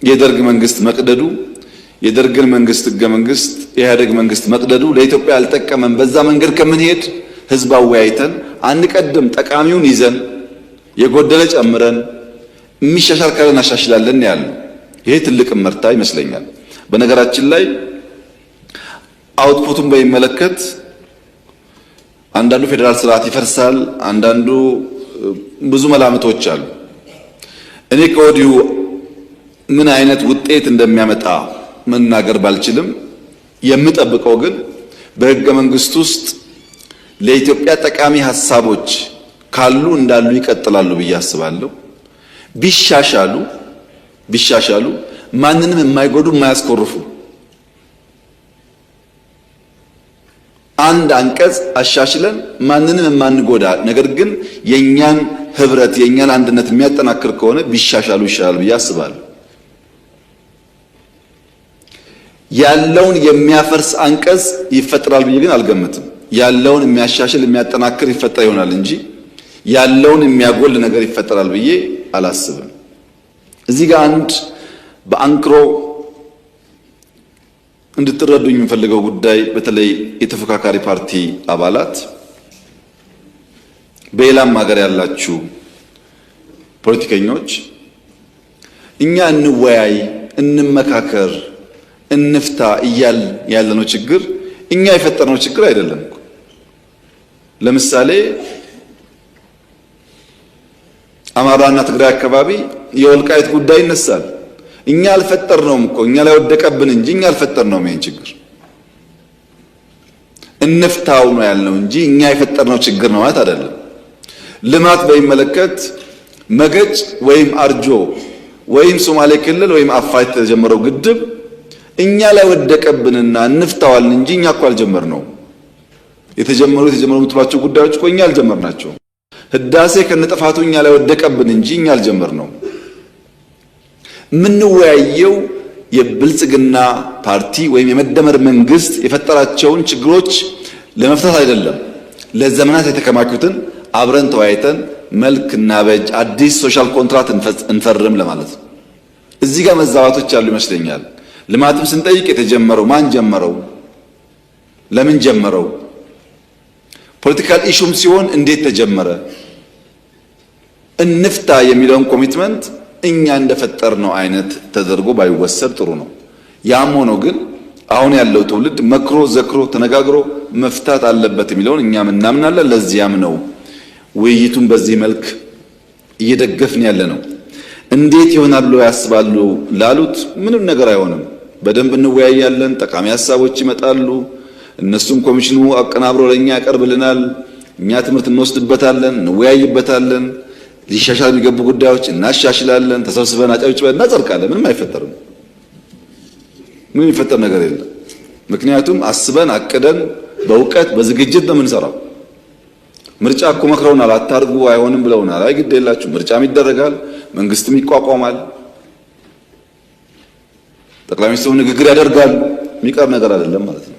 የደርግ መንግስት መቅደዱ የደርግን መንግስት ህገ መንግስት የኢህአዴግ መንግስት መቅደዱ ለኢትዮጵያ አልጠቀመም። በዛ መንገድ ከምንሄድ ህዝብ አወያይተን አንቀድም፣ ጠቃሚውን ይዘን የጎደለ ጨምረን የሚሻሻል ካለ እናሻሽላለን ያለው ይሄ ትልቅ ምርታ ይመስለኛል። በነገራችን ላይ አውትፑቱን በሚመለከት አንዳንዱ ፌደራል ስርዓት ይፈርሳል፣ አንዳንዱ ብዙ መላምቶች አሉ። እኔ ከወዲሁ ምን አይነት ውጤት እንደሚያመጣ መናገር ባልችልም የምጠብቀው ግን በህገ መንግስት ውስጥ ለኢትዮጵያ ጠቃሚ ሐሳቦች ካሉ እንዳሉ ይቀጥላሉ ብዬ አስባለሁ። ቢሻሻሉ ማንንም የማይጎዱ የማያስኮርፉ አንድ አንቀጽ አሻሽለን ማንንም የማንጎዳ ነገር ግን የኛን ህብረት የኛን አንድነት የሚያጠናክር ከሆነ ቢሻሻሉ ይሻላል ብዬ አስባለሁ። ያለውን የሚያፈርስ አንቀጽ ይፈጠራል ብዬ ግን አልገምትም። ያለውን የሚያሻሽል የሚያጠናክር ይፈጠር ይሆናል እንጂ ያለውን የሚያጎል ነገር ይፈጠራል ብዬ አላስብም። እዚህ ጋር አንድ በአንክሮ እንድትረዱኝ የምፈልገው ጉዳይ በተለይ የተፎካካሪ ፓርቲ አባላት በሌላም ሀገር ያላችሁ ፖለቲከኞች እኛ እንወያይ፣ እንመካከር፣ እንፍታ እያል ያለነው ችግር እኛ የፈጠርነው ችግር አይደለም። ለምሳሌ አማራና ትግራይ አካባቢ የወልቃይት ጉዳይ ይነሳል። እኛ አልፈጠርነውም እኮ እኛ ላይ ወደቀብን እንጂ እኛ አልፈጠርነውም። ይሄን ችግር እንፍታው ነው ያልነው እንጂ እኛ የፈጠርነው ችግር ነው ማለት አይደለም። ልማት በሚመለከት መገጭ ወይም አርጆ ወይም ሶማሌ ክልል ወይም አፋር የተጀመረው ግድብ እኛ ላይ ወደቀብንና እንፍታዋልን እንጂ እኛ እኮ አልጀመርነው። የተጀመሩ የምትሏቸው ጉዳዮች እኮ እኛ አልጀመርናቸው። ህዳሴ ከነጥፋቱ እኛ ላይ ወደቀብን እንጂ እኛ አልጀመርነው። የምንወያየው የብልጽግና ፓርቲ ወይም የመደመር መንግስት የፈጠራቸውን ችግሮች ለመፍታት አይደለም። ለዘመናት የተከማቹትን አብረን ተወያይተን መልክ እናበጅ፣ አዲስ ሶሻል ኮንትራክት እንፈርም ለማለት ነው። እዚህ ጋር መዛባቶች ያሉ ይመስለኛል። ልማትም ስንጠይቅ የተጀመረው ማን ጀመረው? ለምን ጀመረው? ፖለቲካል ኢሹም ሲሆን እንዴት ተጀመረ? እንፍታ የሚለውን ኮሚትመንት እኛ እንደፈጠርነው አይነት ተደርጎ ባይወሰድ ጥሩ ነው። ያም ሆኖ ግን አሁን ያለው ትውልድ መክሮ ዘክሮ ተነጋግሮ መፍታት አለበት የሚለውን እኛም እናምናለን። ለዚያም ነው ውይይቱን በዚህ መልክ እየደገፍን ያለ ነው። እንዴት ይሆናል ብለው ያስባሉ ላሉት ምንም ነገር አይሆንም። በደንብ እንወያያለን። ጠቃሚ ሐሳቦች ይመጣሉ። እነሱም ኮሚሽኑ አቀናብሮ ለኛ ያቀርብልናል። እኛ ትምህርት እንወስድበታለን፣ እንወያይበታለን። ሊሻሻል የሚገቡ ጉዳዮች እናሻሽላለን። ተሰብስበን አጨብጭበን እናጸድቃለን። ምንም አይፈጠርም። ምንም የሚፈጠር ነገር የለም። ምክንያቱም አስበን አቅደን በእውቀት በዝግጅት ነው የምንሰራው። ምርጫ እኮ መክረውናል፣ አታርጉ አይሆንም ብለውናል። አይ ግድ የላችሁ ምርጫም ይደረጋል፣ መንግስትም ይቋቋማል፣ ጠቅላይ ሚኒስትሩ ንግግር ያደርጋሉ። የሚቀር ነገር አይደለም ማለት ነው።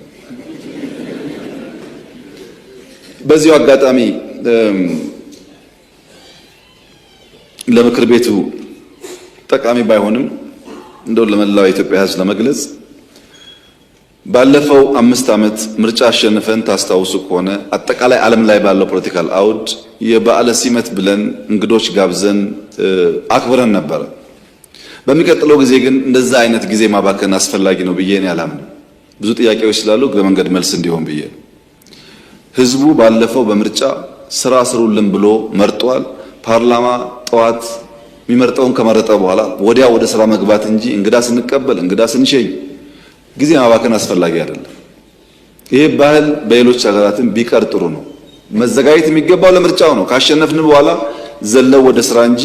በዚሁ አጋጣሚ ለምክር ቤቱ ጠቃሚ ባይሆንም እንደው ለመላው የኢትዮጵያ ሕዝብ ለመግለጽ ባለፈው 5 ዓመት ምርጫ አሸንፈን ታስታውሱ ከሆነ አጠቃላይ ዓለም ላይ ባለው ፖለቲካል አውድ የበዓለ ሲመት ብለን እንግዶች ጋብዘን አክብረን ነበር። በሚቀጥለው ጊዜ ግን እንደዛ አይነት ጊዜ ማባከን አስፈላጊ ነው ብዬ እኔ አላምንም። ብዙ ጥያቄዎች ስላሉ በመንገድ መልስ እንዲሆን ብዬ ህዝቡ ባለፈው በምርጫ ስራ ስሩልን ብሎ መርጧል። ፓርላማ ጠዋት የሚመርጠውን ከመረጠ በኋላ ወዲያ ወደ ስራ መግባት እንጂ እንግዳ ስንቀበል እንግዳ ስንሸኝ ጊዜ ማባከን አስፈላጊ አይደለም። ይሄ ባህል በሌሎች ሀገራትም ቢቀር ጥሩ ነው። መዘጋጀት የሚገባው ለምርጫው ነው። ካሸነፍን በኋላ ዘለው ወደ ስራ እንጂ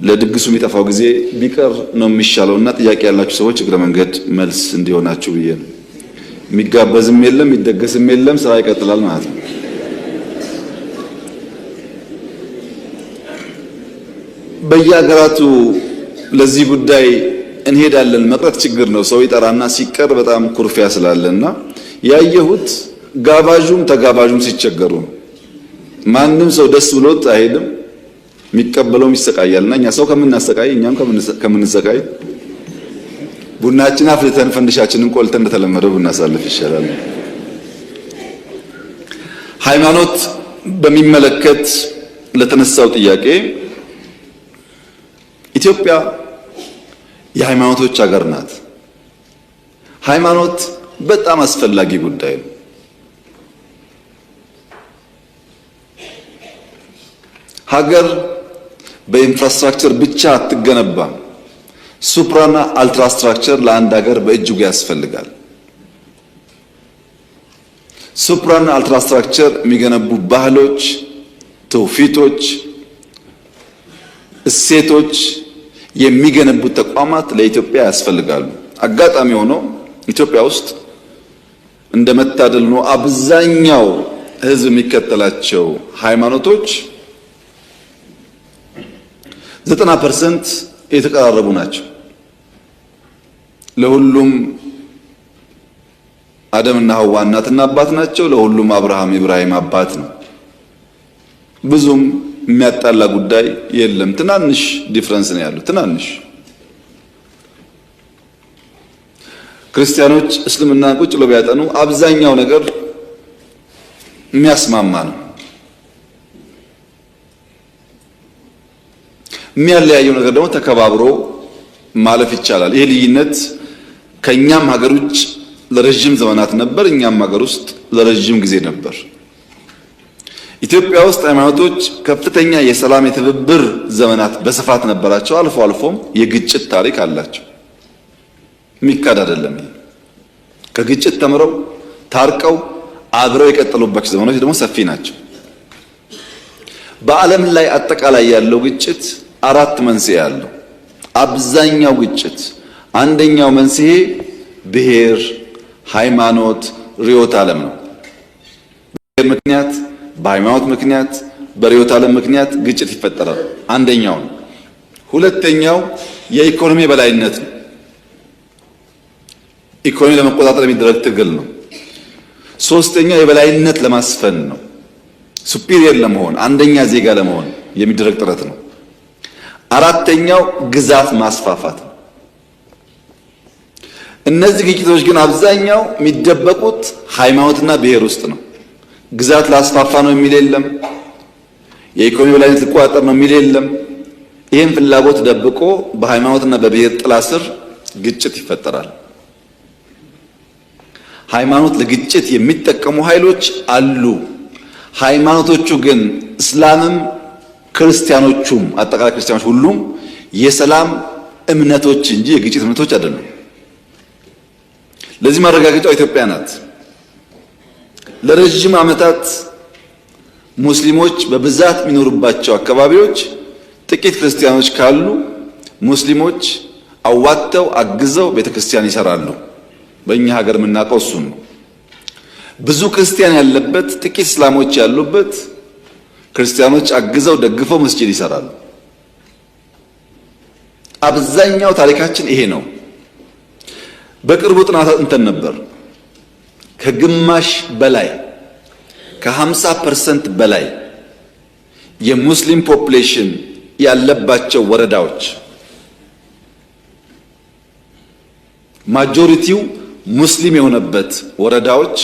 ለድግሱ የሚጠፋው ጊዜ ቢቀር ነው የሚሻለውና ጥያቄ ያላችሁ ሰዎች እግረ መንገድ መልስ እንዲሆናችሁ ብዬ ነው። የሚጋበዝም የለም የሚደገስም የለም፣ ስራ ይቀጥላል ማለት ነው። በየሀገራቱ ለዚህ ጉዳይ እንሄዳለን መቅረት ችግር ነው። ሰው ይጠራና ሲቀር በጣም ኩርፊያ ስላለና ያየሁት ጋባዡም ተጋባዡም ሲቸገሩ ነው። ማንም ሰው ደስ ብሎት አይሄድም፣ የሚቀበለውም ይሰቃያልና እኛ ሰው ከምናሰቃይ እኛም ከምንሰቃይ ቡናችን አፍልተን ፈንድሻችንን ቆልተን እንደተለመደው ብናሳልፍ ይሻላል። ሃይማኖት በሚመለከት ለተነሳው ጥያቄ ኢትዮጵያ የሃይማኖቶች ሀገር ናት። ሃይማኖት በጣም አስፈላጊ ጉዳይ ነው። ሀገር በኢንፍራስትራክቸር ብቻ አትገነባም። ሱፕራና አልትራስትራክቸር ለአንድ ሀገር በእጅጉ ያስፈልጋል። ሱፕራና አልትራስትራክቸር የሚገነቡ ባህሎች፣ ትውፊቶች፣ እሴቶች የሚገነቡ ተቋማት ለኢትዮጵያ ያስፈልጋሉ። አጋጣሚ ሆኖ ኢትዮጵያ ውስጥ እንደመታደል ነው አብዛኛው ሕዝብ የሚከተላቸው ሃይማኖቶች 90% የተቀራረቡ ናቸው። ለሁሉም አደምና ሐዋ እናትና አባት ናቸው። ለሁሉም አብርሃም ኢብራሂም አባት ነው። ብዙም የሚያጣላ ጉዳይ የለም። ትናንሽ ዲፍረንስ ነው ያለው። ትናንሽ ክርስቲያኖች እስልምና ቁጭ ብለው ቢያጠኑ አብዛኛው ነገር የሚያስማማ ነው። የሚያለያየው ነገር ደግሞ ተከባብሮ ማለፍ ይቻላል። ይሄ ልዩነት ከኛም ሀገር ውጭ ለረጅም ዘመናት ነበር፣ እኛም ሀገር ውስጥ ለረጅም ጊዜ ነበር። ኢትዮጵያ ውስጥ ሃይማኖቶች ከፍተኛ የሰላም የትብብር ዘመናት በስፋት ነበራቸው። አልፎ አልፎም የግጭት ታሪክ አላቸው። የሚካድ አይደለም። ከግጭት ተምረው ታርቀው አብረው የቀጠሉባቸው ዘመኖች ደግሞ ሰፊ ናቸው። በዓለም ላይ አጠቃላይ ያለው ግጭት 4 መንስኤ አለው። አብዛኛው ግጭት አንደኛው መንስኤ ብሔር፣ ሃይማኖት፣ ርዕዮተ ዓለም ነው። በብሔር ምክንያት፣ በሃይማኖት ምክንያት፣ በርዕዮተ ዓለም ምክንያት ግጭት ይፈጠራል። አንደኛው ነው። ሁለተኛው የኢኮኖሚ በላይነት ነው። ኢኮኖሚ ለመቆጣጠር የሚደረግ ትግል ነው። ሶስተኛው የበላይነት ለማስፈን ነው። ሱፒሪየር ለመሆን አንደኛ ዜጋ ለመሆን የሚደረግ ጥረት ነው። አራተኛው ግዛት ማስፋፋት ነው። እነዚህ ግጭቶች ግን አብዛኛው የሚደበቁት ሃይማኖትና ብሔር ውስጥ ነው። ግዛት ላስፋፋ ነው የሚል የለም። የኢኮኖሚ በላይነት ሊቆጣጠር ነው የሚል የለም። ይህን ፍላጎት ደብቆ በሃይማኖትና በብሔር ጥላ ስር ግጭት ይፈጠራል። ሃይማኖት ለግጭት የሚጠቀሙ ኃይሎች አሉ። ሃይማኖቶቹ ግን እስላምም ክርስቲያኖቹም አጠቃላይ ክርስቲያኖች ሁሉም የሰላም እምነቶች እንጂ የግጭት እምነቶች አይደሉም። ለዚህ ማረጋገጫው ኢትዮጵያ ናት። ለረጅም ዓመታት ሙስሊሞች በብዛት የሚኖሩባቸው አካባቢዎች ጥቂት ክርስቲያኖች ካሉ ሙስሊሞች አዋጥተው አግዘው ቤተክርስቲያን ይሰራሉ። በእኛ ሀገር የምናውቀው እሱን ነው። ብዙ ክርስቲያን ያለበት ጥቂት እስላሞች ያሉበት ክርስቲያኖች አግዘው ደግፈው መስጂድ ይሰራሉ። አብዛኛው ታሪካችን ይሄ ነው። በቅርቡ ጥናት አጥንተን ነበር። ከግማሽ በላይ ከ50% በላይ የሙስሊም ፖፑሌሽን ያለባቸው ወረዳዎች ማጆሪቲው ሙስሊም የሆነበት ወረዳዎች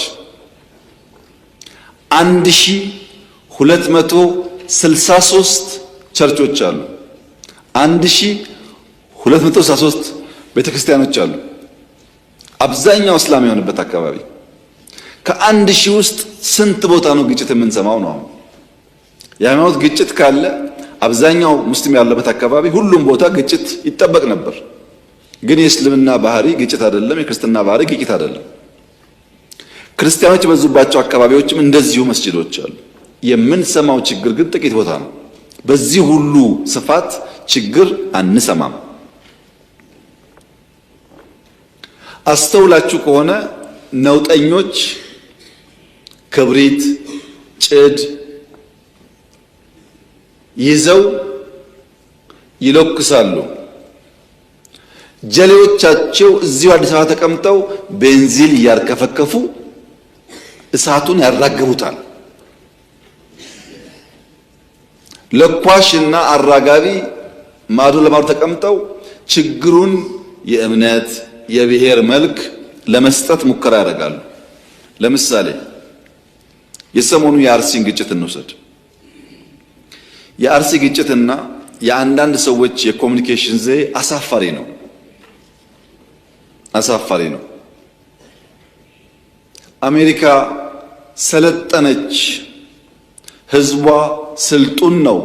1263 ቸርቾች አሉ። 1263 ቤተክርስቲያኖች አሉ። አብዛኛው እስላም የሆነበት አካባቢ ከ1000 ውስጥ ስንት ቦታ ነው ግጭት የምንሰማው ነው? የሃይማኖት ግጭት ካለ አብዛኛው ሙስሊም ያለበት አካባቢ ሁሉም ቦታ ግጭት ይጠበቅ ነበር። ግን የእስልምና ባህሪ ግጭት አይደለም፣ የክርስትና ባህሪ ግጭት አይደለም። ክርስቲያኖች በዙባቸው አካባቢዎችም እንደዚሁ መስጂዶች አሉ። የምንሰማው ችግር ግን ጥቂት ቦታ ነው። በዚህ ሁሉ ስፋት ችግር አንሰማም። አስተውላችሁ ከሆነ ነውጠኞች ክብሪት፣ ጭድ ይዘው ይለኩሳሉ። ጀሌዎቻቸው እዚሁ አዲስ አበባ ተቀምጠው ቤንዚን እያርከፈከፉ እሳቱን ያራገቡታል። ለኳሽና አራጋቢ ማዶ ለማዶ ተቀምጠው ችግሩን የእምነት የብሔር መልክ ለመስጠት ሙከራ ያደርጋሉ። ለምሳሌ የሰሞኑ የአርሲን ግጭት እንውሰድ። የአርሲ ግጭትና የአንዳንድ ሰዎች የኮሙኒኬሽን ዘዬ አሳፋሪ ነው። አሜሪካ ሰለጠነች፣ ህዝቧ ስልጡን ነው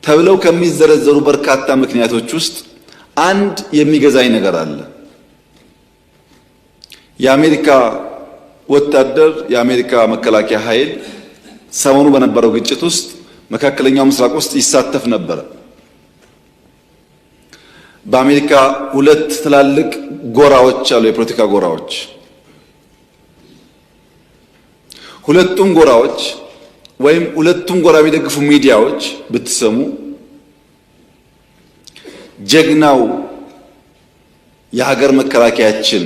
ተብለው ከሚዘረዘሩ በርካታ ምክንያቶች ውስጥ አንድ የሚገዛኝ ነገር አለ። የአሜሪካ ወታደር የአሜሪካ መከላከያ ኃይል ሰሞኑ በነበረው ግጭት ውስጥ መካከለኛው ምስራቅ ውስጥ ይሳተፍ ነበር። በአሜሪካ ሁለት ትላልቅ ጎራዎች አሉ፣ የፖለቲካ ጎራዎች። ሁለቱም ጎራዎች ወይም ሁለቱም ጎራ የሚደግፉ ሚዲያዎች ብትሰሙ ጀግናው የሀገር መከላከያችን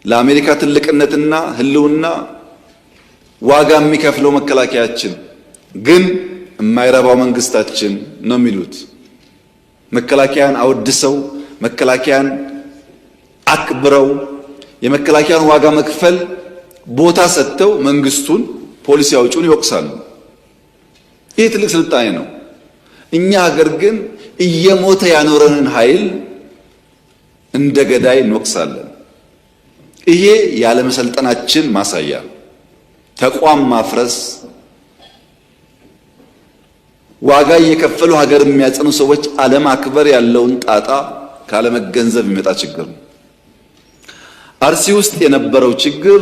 ለአሜሪካ ትልቅነትና ህልውና ዋጋ የሚከፍለው መከላከያችን ግን የማይረባው መንግስታችን ነው የሚሉት። መከላከያን አወድሰው መከላከያን አክብረው የመከላከያን ዋጋ መክፈል ቦታ ሰጥተው መንግስቱን ፖሊሲ አውጪውን ይወቅሳሉ። ይህ ትልቅ ስልጣኔ ነው። እኛ ሀገር ግን እየሞተ ያኖረንን ኃይል እንደ ገዳይ እንወቅሳለን። ይሄ ያለ መሰልጠናችን ማሳያ። ተቋም ማፍረስ፣ ዋጋ እየከፈሉ ሀገር የሚያጸኑ ሰዎች አለማክበር ያለውን ጣጣ ካለመገንዘብ የሚመጣ ችግር ነው። አርሲ ውስጥ የነበረው ችግር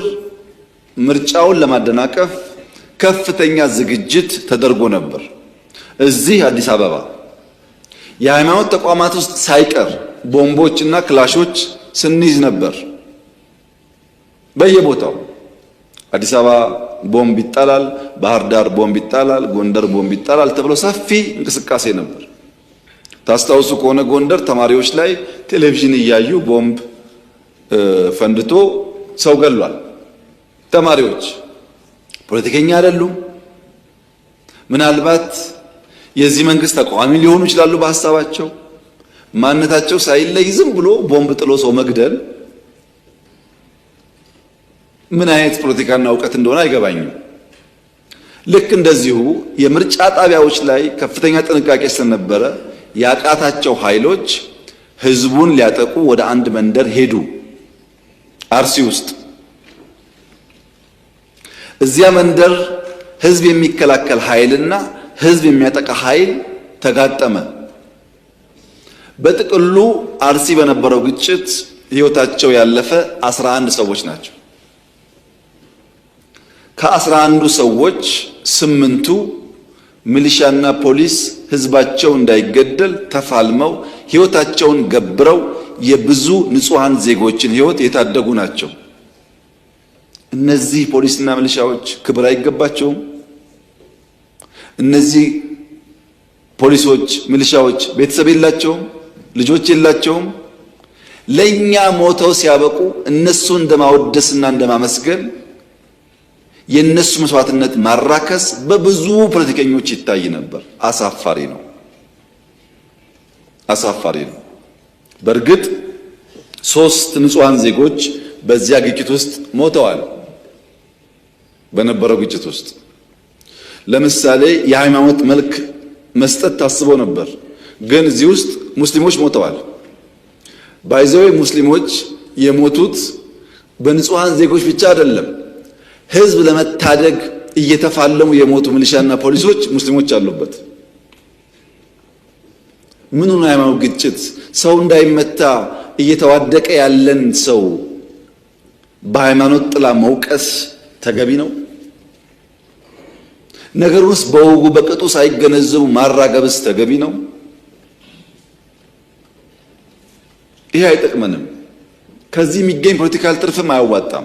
ምርጫውን ለማደናቀፍ ከፍተኛ ዝግጅት ተደርጎ ነበር። እዚህ አዲስ አበባ የሃይማኖት ተቋማት ውስጥ ሳይቀር ቦምቦችና ክላሾች ስንይዝ ነበር። በየቦታው አዲስ አበባ ቦምብ ይጣላል፣ ባህር ዳር ቦምብ ይጣላል፣ ጎንደር ቦምብ ይጣላል ተብሎ ሰፊ እንቅስቃሴ ነበር። ታስታውሱ ከሆነ ጎንደር ተማሪዎች ላይ ቴሌቪዥን እያዩ ቦምብ ፈንድቶ ሰው ገሏል። ተማሪዎች ፖለቲከኛ አይደሉም። ምናልባት የዚህ መንግስት ተቃዋሚ ሊሆኑ ይችላሉ። በሐሳባቸው ማንነታቸው ሳይለይ ዝም ብሎ ቦምብ ጥሎ ሰው መግደል ምን አይነት ፖለቲካና እውቀት እንደሆነ አይገባኝም። ልክ እንደዚሁ የምርጫ ጣቢያዎች ላይ ከፍተኛ ጥንቃቄ ስለነበረ ያቃታቸው ኃይሎች ህዝቡን ሊያጠቁ ወደ አንድ መንደር ሄዱ። አርሲ ውስጥ እዚያ መንደር ህዝብ የሚከላከል ኃይልና ህዝብ የሚያጠቃ ኃይል ተጋጠመ። በጥቅሉ አርሲ በነበረው ግጭት ህይወታቸው ያለፈ 11 ሰዎች ናቸው። ከ11ዱ ሰዎች 8ቱ ሚሊሻና ፖሊስ ህዝባቸው እንዳይገደል ተፋልመው ህይወታቸውን ገብረው የብዙ ንጹሃን ዜጎችን ህይወት የታደጉ ናቸው። እነዚህ ፖሊስና ሚሊሻዎች ክብር አይገባቸውም? እነዚህ ፖሊሶች፣ ሚሊሻዎች ቤተሰብ የላቸውም? ልጆች የላቸውም? ለኛ ሞተው ሲያበቁ እነሱ እንደማወደስና እንደማመስገን የነሱ መስዋዕትነት ማራከስ በብዙ ፖለቲከኞች ይታይ ነበር። አሳፋሪ ነው፣ አሳፋሪ ነው። በእርግጥ 3 ንጹሃን ዜጎች በዚያ ግጭት ውስጥ ሞተዋል። በነበረው ግጭት ውስጥ ለምሳሌ የሃይማኖት መልክ መስጠት ታስቦ ነበር፣ ግን እዚህ ውስጥ ሙስሊሞች ሞተዋል። ባይዘው ሙስሊሞች የሞቱት በንጹሃን ዜጎች ብቻ አይደለም። ህዝብ ለመታደግ እየተፋለሙ የሞቱ ሚሊሻና ፖሊሶች ሙስሊሞች አሉበት። ምን ነው የሃይማኖት ግጭት? ሰው እንዳይመታ እየተዋደቀ ያለን ሰው በሃይማኖት ጥላ መውቀስ ተገቢ ነው? ነገሩስ በወጉ በቅጡ ሳይገነዘቡ ማራገብስ ተገቢ ነው? ይሄ አይጠቅመንም። ከዚህ የሚገኝ ፖለቲካል ትርፍም አያዋጣም።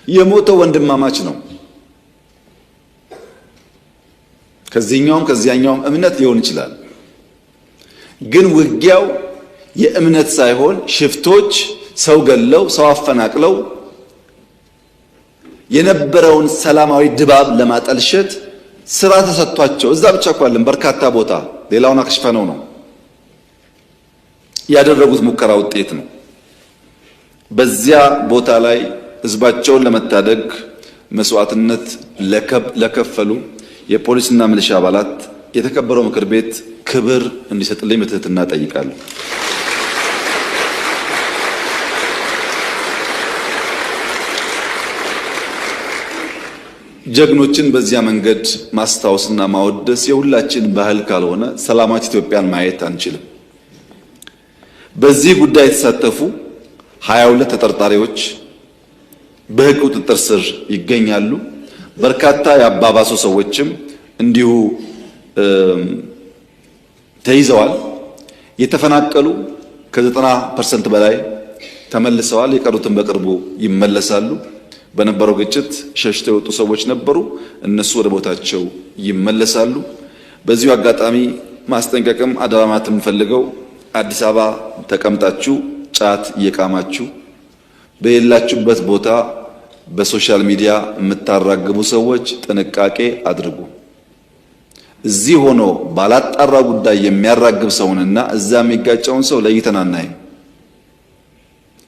የሞተው ወንድማማች ነው። ከዚህኛውም ከዚያኛውም እምነት ሊሆን ይችላል። ግን ውጊያው የእምነት ሳይሆን ሽፍቶች ሰው ገለው ሰው አፈናቅለው የነበረውን ሰላማዊ ድባብ ለማጠልሸት ስራ ተሰጥቷቸው እዛ ብቻ እንኳን በርካታ ቦታ ሌላውን አክሽፈነው ነው ያደረጉት ሙከራ ውጤት ነው። በዚያ ቦታ ላይ ህዝባቸውን ለመታደግ መስዋዕትነት ለከፈሉ የፖሊስና ሚሊሻ አባላት የተከበረው ምክር ቤት ክብር እንዲሰጥልኝ በትህትና ጠይቃለሁ። ጀግኖችን በዚያ መንገድ ማስታወስና ማወደስ የሁላችን ባህል ካልሆነ ሰላማዊት ኢትዮጵያን ማየት አንችልም። በዚህ ጉዳይ የተሳተፉ 22 ተጠርጣሪዎች በህግ ቁጥጥር ስር ይገኛሉ። በርካታ የአባባሱ ሰዎችም እንዲሁ ተይዘዋል። የተፈናቀሉ ከ90% በላይ ተመልሰዋል። የቀሩትን በቅርቡ ይመለሳሉ። በነበረው ግጭት ሸሽተው የወጡ ሰዎች ነበሩ። እነሱ ወደ ቦታቸው ይመለሳሉ። በዚሁ አጋጣሚ ማስጠንቀቅም አደራማትም ፈልገው አዲስ አበባ ተቀምጣችሁ ጫት እየቃማችሁ በሌላችሁበት ቦታ በሶሻል ሚዲያ የምታራግቡ ሰዎች ጥንቃቄ አድርጉ። እዚህ ሆኖ ባላጣራ ጉዳይ የሚያራግብ ሰውንና እዛ የሚጋጨውን ሰው ለይተን አናይም።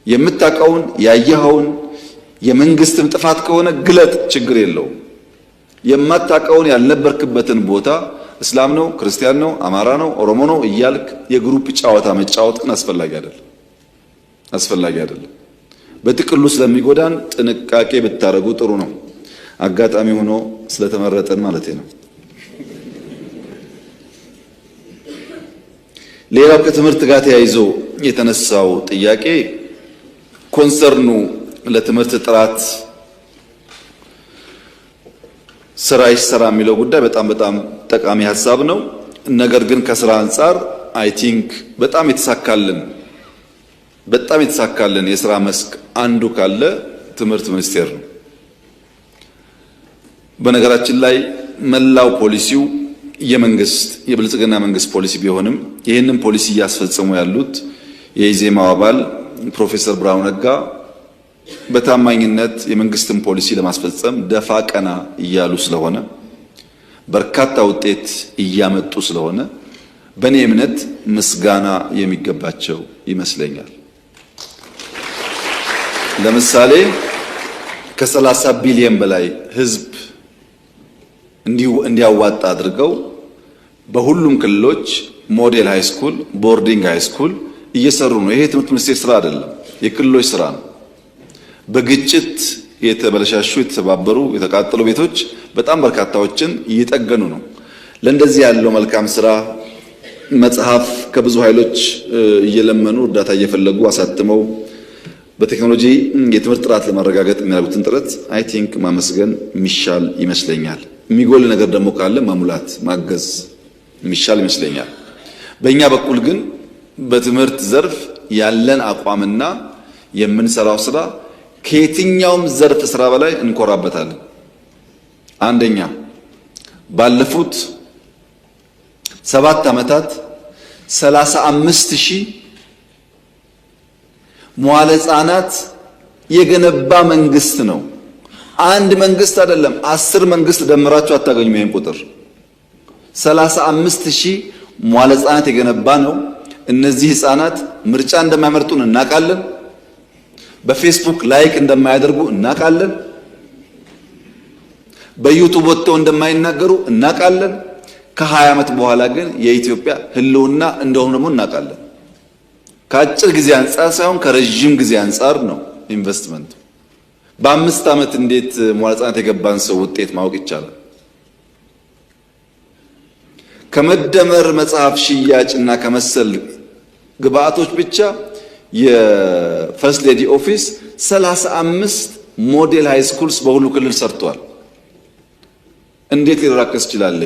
የምታውቀውን ያየኸውን የመንግስትም ጥፋት ከሆነ ግለጥ፣ ችግር የለውም። የማታውቀውን ያልነበርክበትን ቦታ እስላም ነው፣ ክርስቲያን ነው፣ አማራ ነው፣ ኦሮሞ ነው እያልክ የግሩፕ ጨዋታ መጫወት ግን አስፈላጊ አይደለም። በጥቅሉ ስለሚጎዳን ጥንቃቄ ብታረጉ ጥሩ ነው። አጋጣሚ ሆኖ ስለተመረጠን ማለት ነው። ሌላው ከትምህርት ጋር ተያይዞ የተነሳው ጥያቄ ኮንሰርኑ ለትምህርት ጥራት ስራ ይሰራ የሚለው ጉዳይ በጣም ጠቃሚ ሀሳብ ነው። ነገር ግን ከስራ አንጻር አይ ቲንክ በጣም የተሳካልን የስራ መስክ አንዱ ካለ ትምህርት ሚኒስቴር ነው። በነገራችን ላይ መላው ፖሊሲው የብልጽግና መንግስት ፖሊሲ ቢሆንም ይህንን ፖሊሲ እያስፈጸሙ ያሉት የኢዜማው አባል ፕሮፌሰር ብርሃኑ ነጋ በታማኝነት የመንግስትን ፖሊሲ ለማስፈጸም ደፋ ቀና እያሉ ስለሆነ በርካታ ውጤት እያመጡ ስለሆነ በእኔ እምነት ምስጋና የሚገባቸው ይመስለኛል። ለምሳሌ ከ30 ቢሊዮን በላይ ህዝብ እንዲያዋጣ አድርገው በሁሉም ክልሎች ሞዴል ሃይስኩል፣ ቦርዲንግ ሃይስኩል እየሰሩ ነው። ይሄ ትምህርት ሚኒስቴር ስራ አይደለም፣ የክልሎች ስራ ነው። በግጭት የተበለሻሹ የተሰባበሩ የተቃጠሉ ቤቶች በጣም በርካታዎችን እየጠገኑ ነው። ለእንደዚህ ያለው መልካም ስራ መጽሐፍ ከብዙ ኃይሎች እየለመኑ እርዳታ እየፈለጉ አሳትመው በቴክኖሎጂ የትምህርት ጥራት ለማረጋገጥ የሚያደርጉትን ጥረት አይ ቲንክ ማመስገን የሚሻል ይመስለኛል። የሚጎል ነገር ደግሞ ካለ ማሙላት ማገዝ የሚሻል ይመስለኛል። በእኛ በኩል ግን በትምህርት ዘርፍ ያለን አቋምና የምንሰራው ስራ ከየትኛውም ዘርፍ ስራ በላይ እንኮራበታለን። አንደኛ ባለፉት 7 ዓመታት 35,000 መዋለ ሕፃናት የገነባ መንግስት ነው። አንድ መንግስት አይደለም፣ 10 መንግስት ደምራችሁ አታገኙም ይሄን ቁጥር። 35,000 መዋለ ሕፃናት የገነባ ነው። እነዚህ ሕፃናት ምርጫ እንደማይመርጡን እናውቃለን። በፌስቡክ ላይክ እንደማያደርጉ እናውቃለን። በዩቲዩብ ወጥተው እንደማይናገሩ እናውቃለን። ከ20 ዓመት በኋላ ግን የኢትዮጵያ ህልውና እንደሆነ ደግሞ እናውቃለን። ከአጭር ጊዜ አንጻር ሳይሆን ከረጅም ጊዜ አንጻር ነው ኢንቨስትመንቱ። በ5 ዓመት እንዴት መዋለ ሕፃናት የገባን ሰው ውጤት ማወቅ ይቻላል? ከመደመር መጽሐፍ ሽያጭና ከመሰል ግብአቶች ብቻ የፈርስት ሌዲ ኦፊስ 35 ሞዴል ሃይ ስኩልስ በሁሉ ክልል ሰርቷል። እንዴት ሊራከስ ይችላል?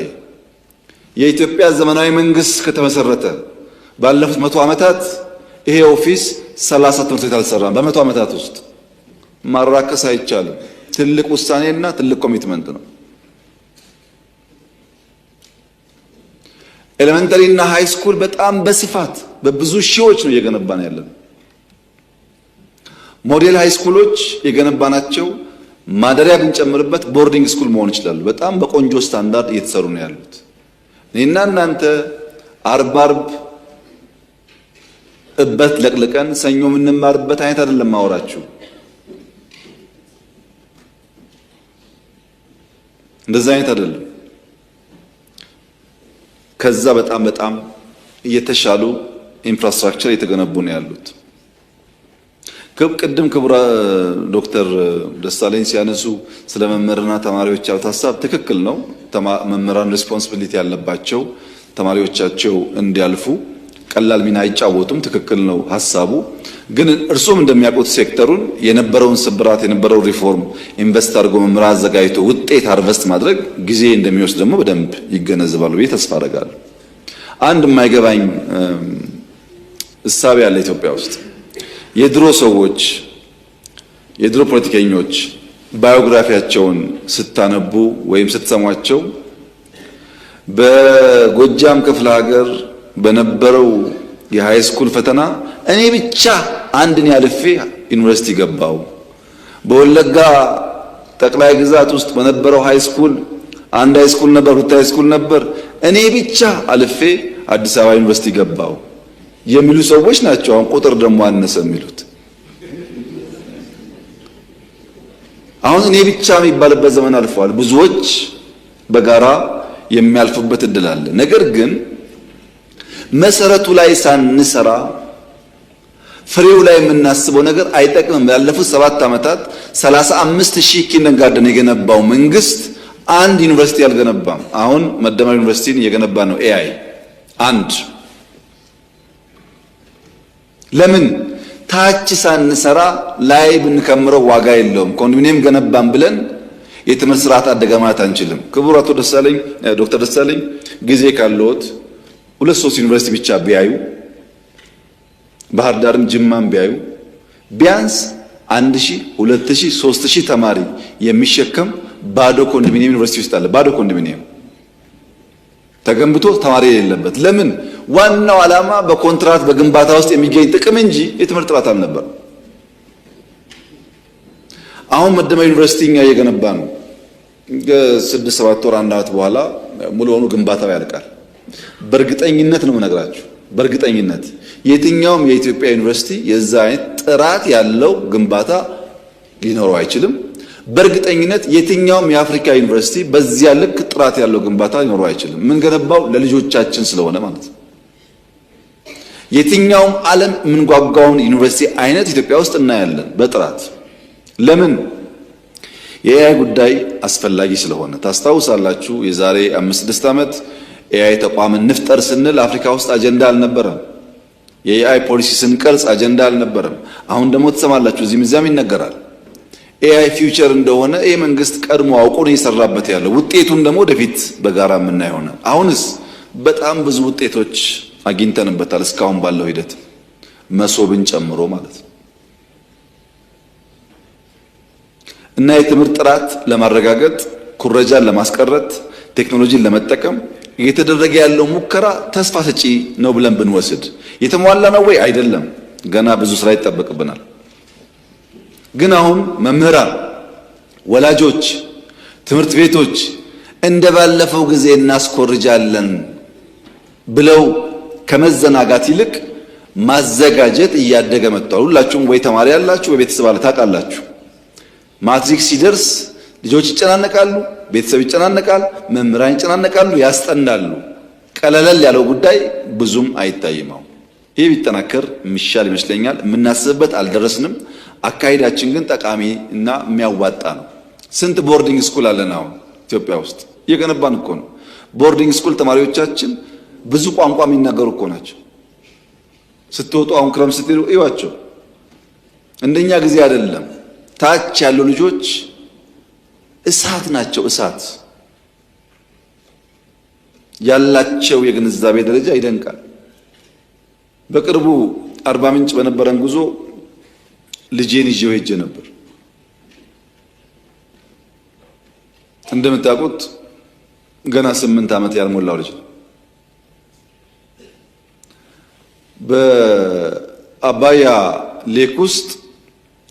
የኢትዮጵያ ዘመናዊ መንግስት ከተመሰረተ ባለፉት 100 ዓመታት ይሄ ኦፊስ 30 ትምህርት ቤት አልሰራም። በ100 ዓመታት ውስጥ ማራከስ አይቻልም። ትልቅ ውሳኔና ትልቅ ኮሚትመንት ነው። ኤሌመንተሪ እና ሃይ ስኩል በጣም በስፋት በብዙ ሺዎች ነው እየገነባን ያለን። ሞዴል ሃይ ስኩሎች የገነባናቸው ማደሪያ ብንጨምርበት ቦርዲንግ ስኩል መሆን ይችላሉ። በጣም በቆንጆ ስታንዳርድ እየተሰሩ ነው ያሉት። እኔና እናንተ አርብ እበት ለቅልቀን ሰኞ የምንማርበት አይነት አይደለም ማወራችሁ። እንደዛ አይነት አይደለም። ከዛ በጣም እየተሻሉ ኢንፍራስትራክቸር እየተገነቡ ነው ያሉት። ቅድም ክቡር ዶክተር ደሳለኝ ሲያነሱ ስለ መምህራንና ተማሪዎች ያሉት ሀሳብ ትክክል ነው። መምህራን ሪስፖንሲቢሊቲ ያለባቸው ተማሪዎቻቸው እንዲያልፉ ቀላል ሚና አይጫወቱም። ትክክል ነው ሀሳቡ። ግን እርሱም እንደሚያውቁት ሴክተሩን የነበረውን ስብራት የነበረውን ሪፎርም ኢንቨስት አድርጎ መምህራን አዘጋጅቶ ውጤት ሃርቨስት ማድረግ ጊዜ እንደሚወስድ ደግሞ በደንብ ይገነዘባሉ ብዬ ተስፋ አደርጋለሁ። አንድ የማይገባኝ እሳቤ ያለ ኢትዮጵያ ውስጥ የድሮ ሰዎች የድሮ ፖለቲከኞች ባዮግራፊያቸውን ስታነቡ ወይም ስትሰሟቸው በጎጃም ክፍለ ሀገር በነበረው የሃይ ስኩል ፈተና እኔ ብቻ አንድን ያልፌ ዩኒቨርሲቲ ገባው፣ በወለጋ ጠቅላይ ግዛት ውስጥ በነበረው ሃይ ስኩል አንድ ሃይ ስኩል ነበር፣ ሁለት ሃይ ስኩል ነበር፣ እኔ ብቻ አልፌ አዲስ አበባ ዩኒቨርሲቲ ገባው የሚሉ ሰዎች ናቸው። አሁን ቁጥር ደግሞ አነሰ የሚሉት። አሁን እኔ ብቻ የሚባልበት ዘመን አልፏል። ብዙዎች በጋራ የሚያልፉበት እድል አለ። ነገር ግን መሰረቱ ላይ ሳንሰራ ፍሬው ላይ የምናስበው ነገር አይጠቅምም። ያለፉት 7 ዓመታት 35,000 ኪንደርጋርተን የገነባው መንግስት አንድ ዩኒቨርሲቲ አልገነባም። አሁን መደመር ዩኒቨርሲቲን እየገነባ ነው ኤአይ አንድ። ለምን ታች ሳንሰራ ላይ ብንከምረው ዋጋ የለውም። ኮንዶሚኒየም ገነባን ብለን የትምህርት ስርዓት አደገ ማለት አንችልም። ክቡር አቶ ደሳለኝ ዶክተር ደሳለኝ ጊዜ ካለዎት 2-3 ዩኒቨርሲቲ ብቻ ቢያዩ፣ ባህር ዳርም ጅማም ቢያዩ ቢያንስ 1000 2000 3000 ተማሪ የሚሸከም ባዶ ኮንዶሚኒየም ዩኒቨርሲቲ ውስጥ አለ። ባዶ ኮንዶሚኒየም ተገንብቶ ተማሪ የሌለበት። ለምን? ዋናው ዓላማ በኮንትራት በግንባታ ውስጥ የሚገኝ ጥቅም እንጂ የትምህርት ጥራት አልነበር። አሁን መደመር ዩኒቨርሲቲ እኛ እየገነባ ነው። 6-7 ወር 1 ዓመት በኋላ ሙሉ ሆኖ ግንባታው ያልቃል። በእርግጠኝነት ነው የምነግራችሁ፣ በእርግጠኝነት የትኛውም የኢትዮጵያ ዩኒቨርሲቲ የዛ አይነት ጥራት ያለው ግንባታ ሊኖረው አይችልም። በእርግጠኝነት የትኛውም የአፍሪካ ዩኒቨርሲቲ በዚያ ልክ ጥራት ያለው ግንባታ ሊኖረው አይችልም። ምን ገነባው ለልጆቻችን ስለሆነ ማለት ነው። የትኛውም ዓለም የምንጓጓውን ዩኒቨርሲቲ አይነት ኢትዮጵያ ውስጥ እናያለን በጥራት። ለምን? የኤአይ ጉዳይ አስፈላጊ ስለሆነ። ታስታውሳላችሁ የዛሬ 5-6 ዓመት ኤአይ ተቋም እንፍጠር ስንል አፍሪካ ውስጥ አጀንዳ አልነበረም። የኤአይ ፖሊሲ ስንቀርጽ አጀንዳ አልነበረም። አሁን ደግሞ ትሰማላችሁ እዚህም እዚያም ይነገራል። ኤአይ ፊውቸር እንደሆነ ይህ መንግስት ቀድሞ አውቆ ነው እየሰራበት ያለው። ውጤቱን ደግሞ ወደፊት በጋራ የምናየው ይሆናል። አሁንስ በጣም ብዙ ውጤቶች አግኝተንበታል እስካሁን ባለው ሂደት መሶብን ጨምሮ ማለት ነው። እና የትምህርት ጥራት ለማረጋገጥ ኩረጃን ለማስቀረት ቴክኖሎጂን ለመጠቀም እየተደረገ ያለው ሙከራ ተስፋ ሰጪ ነው ብለን ብንወስድ የተሟላ ነው ወይ? አይደለም። ገና ብዙ ስራ ይጠበቅብናል። ግን አሁን መምህራን፣ ወላጆች፣ ትምህርት ቤቶች እንደባለፈው ጊዜ እናስኮርጃለን ብለው ከመዘናጋት ይልቅ ማዘጋጀት እያደገ መጥቷል። ሁላችሁም ወይ ተማሪ ያላችሁ ወይ ቤተሰብ አለ ታውቃላችሁ። ማትሪክስ ሲደርስ ልጆች ይጨናነቃሉ፣ ቤተሰብ ይጨናነቃል፣ መምህራን ይጨናነቃሉ፣ ያስጠናሉ። ቀለለል ያለው ጉዳይ ብዙም አይታይም። ይህ ቢጠናከር የሚሻል ይመስለኛል። የምናስብበት አልደረስንም። አካሄዳችን ግን ጠቃሚ እና የሚያዋጣ ነው። ስንት ቦርዲንግ ስኩል አለን አሁን ኢትዮጵያ ውስጥ እየገነባን እኮ ነው። ቦርዲንግ ስኩል ተማሪዎቻችን ብዙ ቋንቋ የሚናገሩ እኮ ናቸው። ስትወጡ አሁን ክረምት ስትሄዱ እዩዋቸው። እንደኛ ጊዜ አይደለም። ታች ያሉ ልጆች እሳት ናቸው። እሳት ያላቸው የግንዛቤ ደረጃ ይደንቃል። በቅርቡ አርባ ምንጭ በነበረን ጉዞ ልጄን ይዤው ሄጄ ነበር። እንደምታውቁት ገና 8 ዓመት ያልሞላው ልጅ ነው። በአባያ ሌክ ውስጥ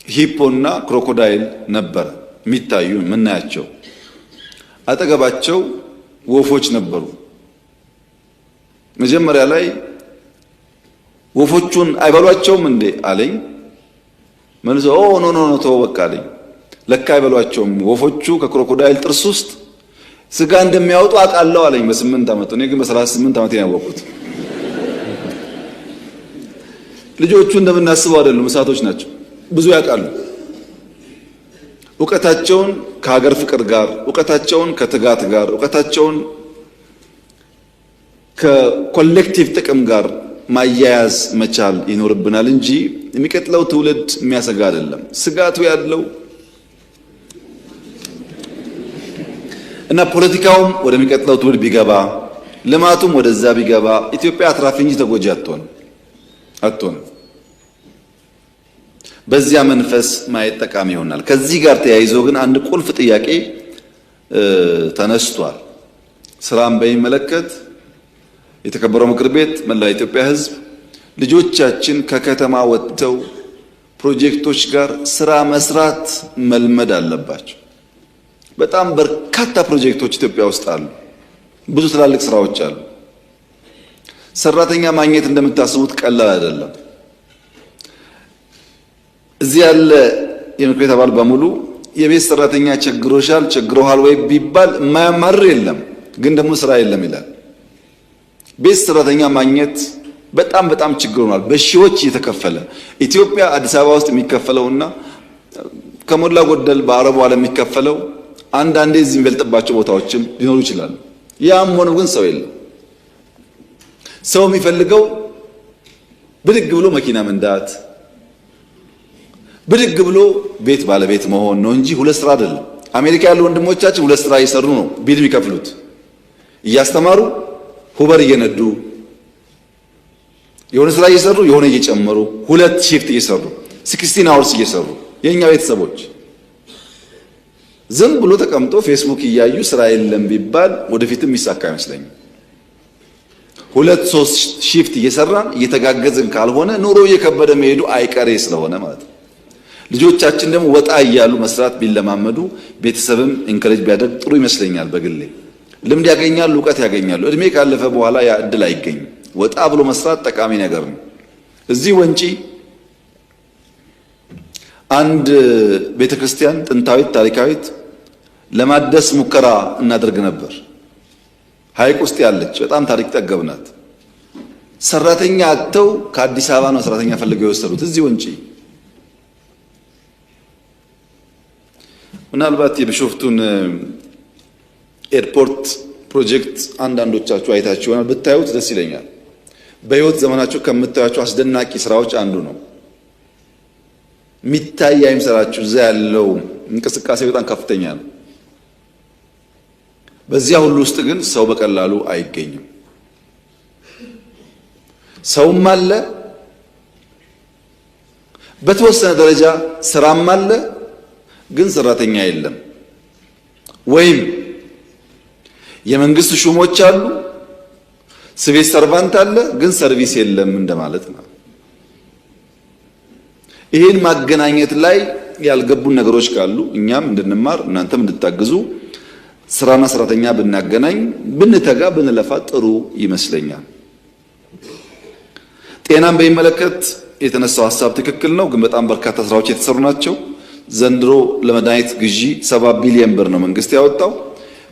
ሂፖና ክሮኮዳይል ነበር የሚታዩ የምናያቸው። አጠገባቸው ወፎች ነበሩ። መጀመሪያ ላይ ወፎቹን አይበሏቸውም እንዴ አለኝ። መልሶ ኖ ኖ ኖ ተው በቃ አለኝ። ለካ አይበሏቸውም። ወፎቹ ከክሮኮዳይል ጥርስ ውስጥ ስጋ እንደሚያወጡ አውቃለሁ አለኝ በ8 ዓመቱ። እኔ ግን በ38 ዓመት ያወቅኩት። ልጆቹ እንደምናስበው አይደሉም፣ እሳቶች ናቸው። ብዙ ያውቃሉ። ዕውቀታቸውን ከሀገር ፍቅር ጋር፣ ዕውቀታቸውን ከትጋት ጋር፣ ዕውቀታቸውን ከኮሌክቲቭ ጥቅም ጋር ማያያዝ መቻል ይኖርብናል እንጂ የሚቀጥለው ትውልድ የሚያሰጋ አይደለም። ስጋቱ ያለው እና ፖለቲካውም ወደሚቀጥለው ትውልድ ቢገባ፣ ልማቱም ወደዛ ቢገባ ኢትዮጵያ አትራፊ እንጂ ተጎጂ አትሆንም። በዚያ መንፈስ ማየት ጠቃሚ ይሆናል። ከዚህ ጋር ተያይዞ ግን አንድ ቁልፍ ጥያቄ ተነስቷል። ስራን በሚመለከት የተከበረው ምክር ቤት፣ መላ ኢትዮጵያ ሕዝብ ልጆቻችን ከከተማ ወጥተው ፕሮጀክቶች ጋር ስራ መስራት መልመድ አለባቸው። በጣም በርካታ ፕሮጀክቶች ኢትዮጵያ ውስጥ አሉ። ብዙ ትላልቅ ስራዎች አሉ። ሰራተኛ ማግኘት እንደምታስቡት ቀላል አይደለም። እዚህ ያለ የምክር ቤት አባል በሙሉ የቤት ሰራተኛ ቸግሮሻል፣ ቸግሮሃል ወይ ቢባል የማያማርር የለም። ግን ደግሞ ስራ የለም ይላል። ቤት ሰራተኛ ማግኘት በጣም ችግር ሆኗል። በሺዎች እየተከፈለ ኢትዮጵያ አዲስ አበባ ውስጥ የሚከፈለውና ከሞላ ጎደል በአረቡ ዓለም የሚከፈለው አንዳንዴ እዚህ የሚበልጥባቸው ቦታዎችም ሊኖሩ ይችላሉ። ያም ሆኖ ግን ሰው የለም። ሰው የሚፈልገው ብድግ ብሎ መኪና መንዳት፣ ብድግ ብሎ ቤት ባለቤት መሆን ነው እንጂ ሁለት ስራ አይደለም። አሜሪካ ያሉ ወንድሞቻችን ሁለት ስራ እየሰሩ ነው ቢል የሚከፍሉት። እያስተማሩ ሁበር እየነዱ የሆነ ስራ እየሰሩ የሆነ እየጨመሩ ሁለት ሺፍት እየሰሩ 16 አወርስ እየሰሩ የኛ ቤተሰቦች ዝም ብሎ ተቀምጦ ፌስቡክ እያዩ ስራ የለም ቢባል ወደፊትም ይሳካ አይመስለኝም። ሁለት ሶስት ሺፍት እየሰራን እየተጋገዝን ካልሆነ ኑሮ እየከበደ መሄዱ አይቀሬ ስለሆነ ማለት ነው። ልጆቻችን ደግሞ ወጣ እያሉ መስራት ቢለማመዱ ቤተሰብም ኢንከሬጅ ቢያደርግ ጥሩ ይመስለኛል። በግሌ ልምድ ያገኛሉ፣ ዕውቀት ያገኛሉ። እድሜ ካለፈ በኋላ ያ እድል አይገኝም። ወጣ ብሎ መስራት ጠቃሚ ነገር ነው። እዚህ ወንጪ አንድ ቤተክርስቲያን ጥንታዊት ታሪካዊት ለማደስ ሙከራ እናደርግ ነበር። ሐይቅ ውስጥ ያለች በጣም ታሪክ ጠገብናት። ሰራተኛ አጥተው ከአዲስ አበባ ነው ሰራተኛ ፈልገው የወሰዱት እዚህ ወንጪ። ምናልባት የቢሾፍቱን ኤርፖርት ፕሮጀክት አንዳንዶቻችሁ አይታችሁ ይሆናል። ብታዩት ደስ ይለኛል። በህይወት ዘመናችሁ ከምታዩቸው አስደናቂ ስራዎች አንዱ ነው። ሚታይ አይምሰላችሁ። እዛ ያለው እንቅስቃሴ በጣም ከፍተኛ ነው። በዚያ ሁሉ ውስጥ ግን ሰው በቀላሉ አይገኝም። ሰውም አለ፣ በተወሰነ ደረጃ ስራም አለ፣ ግን ሰራተኛ የለም። ወይም የመንግስት ሹሞች አሉ፣ ሲቪል ሰርቫንት አለ፣ ግን ሰርቪስ የለም እንደማለት ነው። ይህን ማገናኘት ላይ ያልገቡን ነገሮች ካሉ እኛም እንድንማር እናንተም እንድታግዙ ስራና ሰራተኛ ብናገናኝ ብንተጋ ብንለፋ ጥሩ ይመስለኛል። ጤናን በሚመለከት የተነሳው ሐሳብ ትክክል ነው፣ ግን በጣም በርካታ ስራዎች የተሰሩ ናቸው። ዘንድሮ ለመድኃኒት ግዢ 7 ቢሊዮን ብር ነው መንግስት ያወጣው።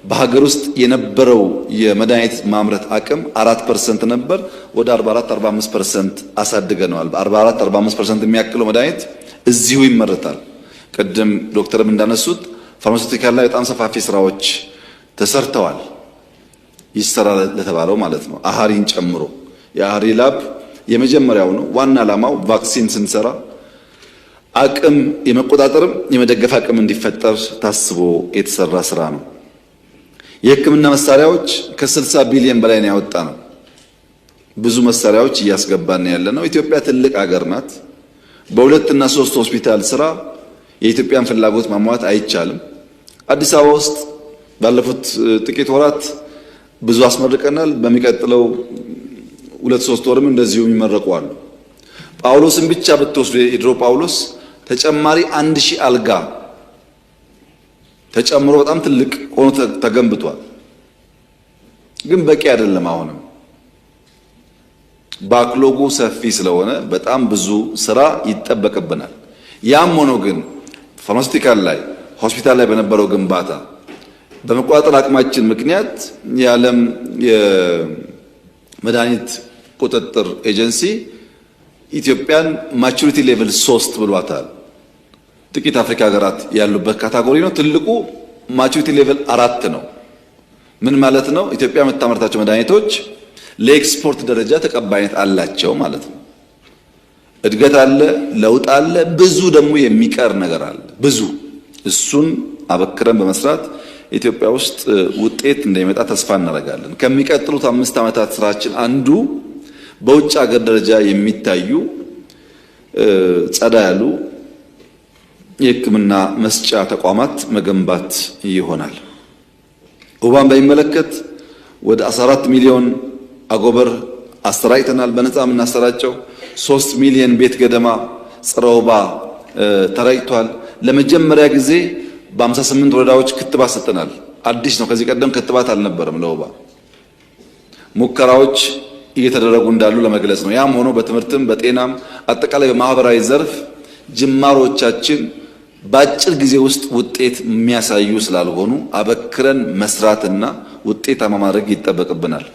በሀገር ውስጥ የነበረው የመድኃኒት ማምረት አቅም 4% ነበር፣ ወደ 44-45% አሳድገነዋል። 44-45% የሚያክለው መድኃኒት እዚሁ ይመረታል። ቅድም ዶክተርም እንዳነሱት ፋርማሲውቲካል ላይ በጣም ሰፋፊ ስራዎች ተሰርተዋል። ይሰራል ለተባለው ማለት ነው። አሃሪን ጨምሮ የአሃሪ ላብ የመጀመሪያው ነው። ዋና ዓላማው ቫክሲን ስንሰራ አቅም የመቆጣጠርም የመደገፍ አቅም እንዲፈጠር ታስቦ የተሰራ ስራ ነው። የሕክምና መሳሪያዎች ከ60 ቢሊዮን በላይ ነው ያወጣ ነው። ብዙ መሳሪያዎች እያስገባን ያለ ነው። ኢትዮጵያ ትልቅ ሀገር ናት። በ2 እና 3 ሆስፒታል ስራ የኢትዮጵያን ፍላጎት ማሟላት አይቻልም። አዲስ አበባ ውስጥ ባለፉት ጥቂት ወራት ብዙ አስመርቀናል። በሚቀጥለው 2-3 ወርም እንደዚሁ የሚመረቁ አሉ። ጳውሎስን ብቻ ብትወስዱ የድሮ ጳውሎስ ተጨማሪ 1000 አልጋ ተጨምሮ በጣም ትልቅ ሆኖ ተገንብቷል። ግን በቂ አይደለም። አሁንም ባክሎጉ ሰፊ ስለሆነ በጣም ብዙ ስራ ይጠበቅብናል። ያም ሆኖ ግን ፋርማሲውቲካል ላይ ሆስፒታል ላይ በነበረው ግንባታ በመቆጣጠር አቅማችን ምክንያት የዓለም የመድኃኒት ቁጥጥር ኤጀንሲ ኢትዮጵያን ማቹሪቲ ሌቭል 3 ብሏታል። ጥቂት አፍሪካ ሀገራት ያሉበት ካታጎሪ ነው። ትልቁ ማቹሪቲ ሌቭል 4 ነው። ምን ማለት ነው? ኢትዮጵያ የምታመርታቸው መድኃኒቶች ለኤክስፖርት ደረጃ ተቀባይነት አላቸው ማለት ነው። እድገት አለ፣ ለውጥ አለ፣ ብዙ ደግሞ የሚቀር ነገር አለ። ብዙ እሱን አበክረን በመስራት ኢትዮጵያ ውስጥ ውጤት እንደሚመጣ ተስፋ እናደርጋለን። ከሚቀጥሉት 5 ዓመታት ስራችን አንዱ በውጭ ሀገር ደረጃ የሚታዩ ጸዳ ያሉ የሕክምና መስጫ ተቋማት መገንባት ይሆናል። ወባን በሚመለከት ወደ 14 ሚሊዮን አጎበር አሰራጭተናል። በነፃ የምናሰራጨው 3 ሚሊዮን ቤት ገደማ ጸረ ወባ ተረጭቷል። ለመጀመሪያ ጊዜ በ58 ወረዳዎች ክትባት ሰጥተናል። አዲስ ነው። ከዚህ ቀደም ክትባት አልነበረም ለወባ። ሙከራዎች እየተደረጉ እንዳሉ ለመግለጽ ነው። ያም ሆኖ በትምህርትም በጤናም አጠቃላይ በማህበራዊ ዘርፍ ጅማሮቻችን በአጭር ጊዜ ውስጥ ውጤት የሚያሳዩ ስላልሆኑ አበክረን መስራትና ውጤታማ ማድረግ ይጠበቅብናል።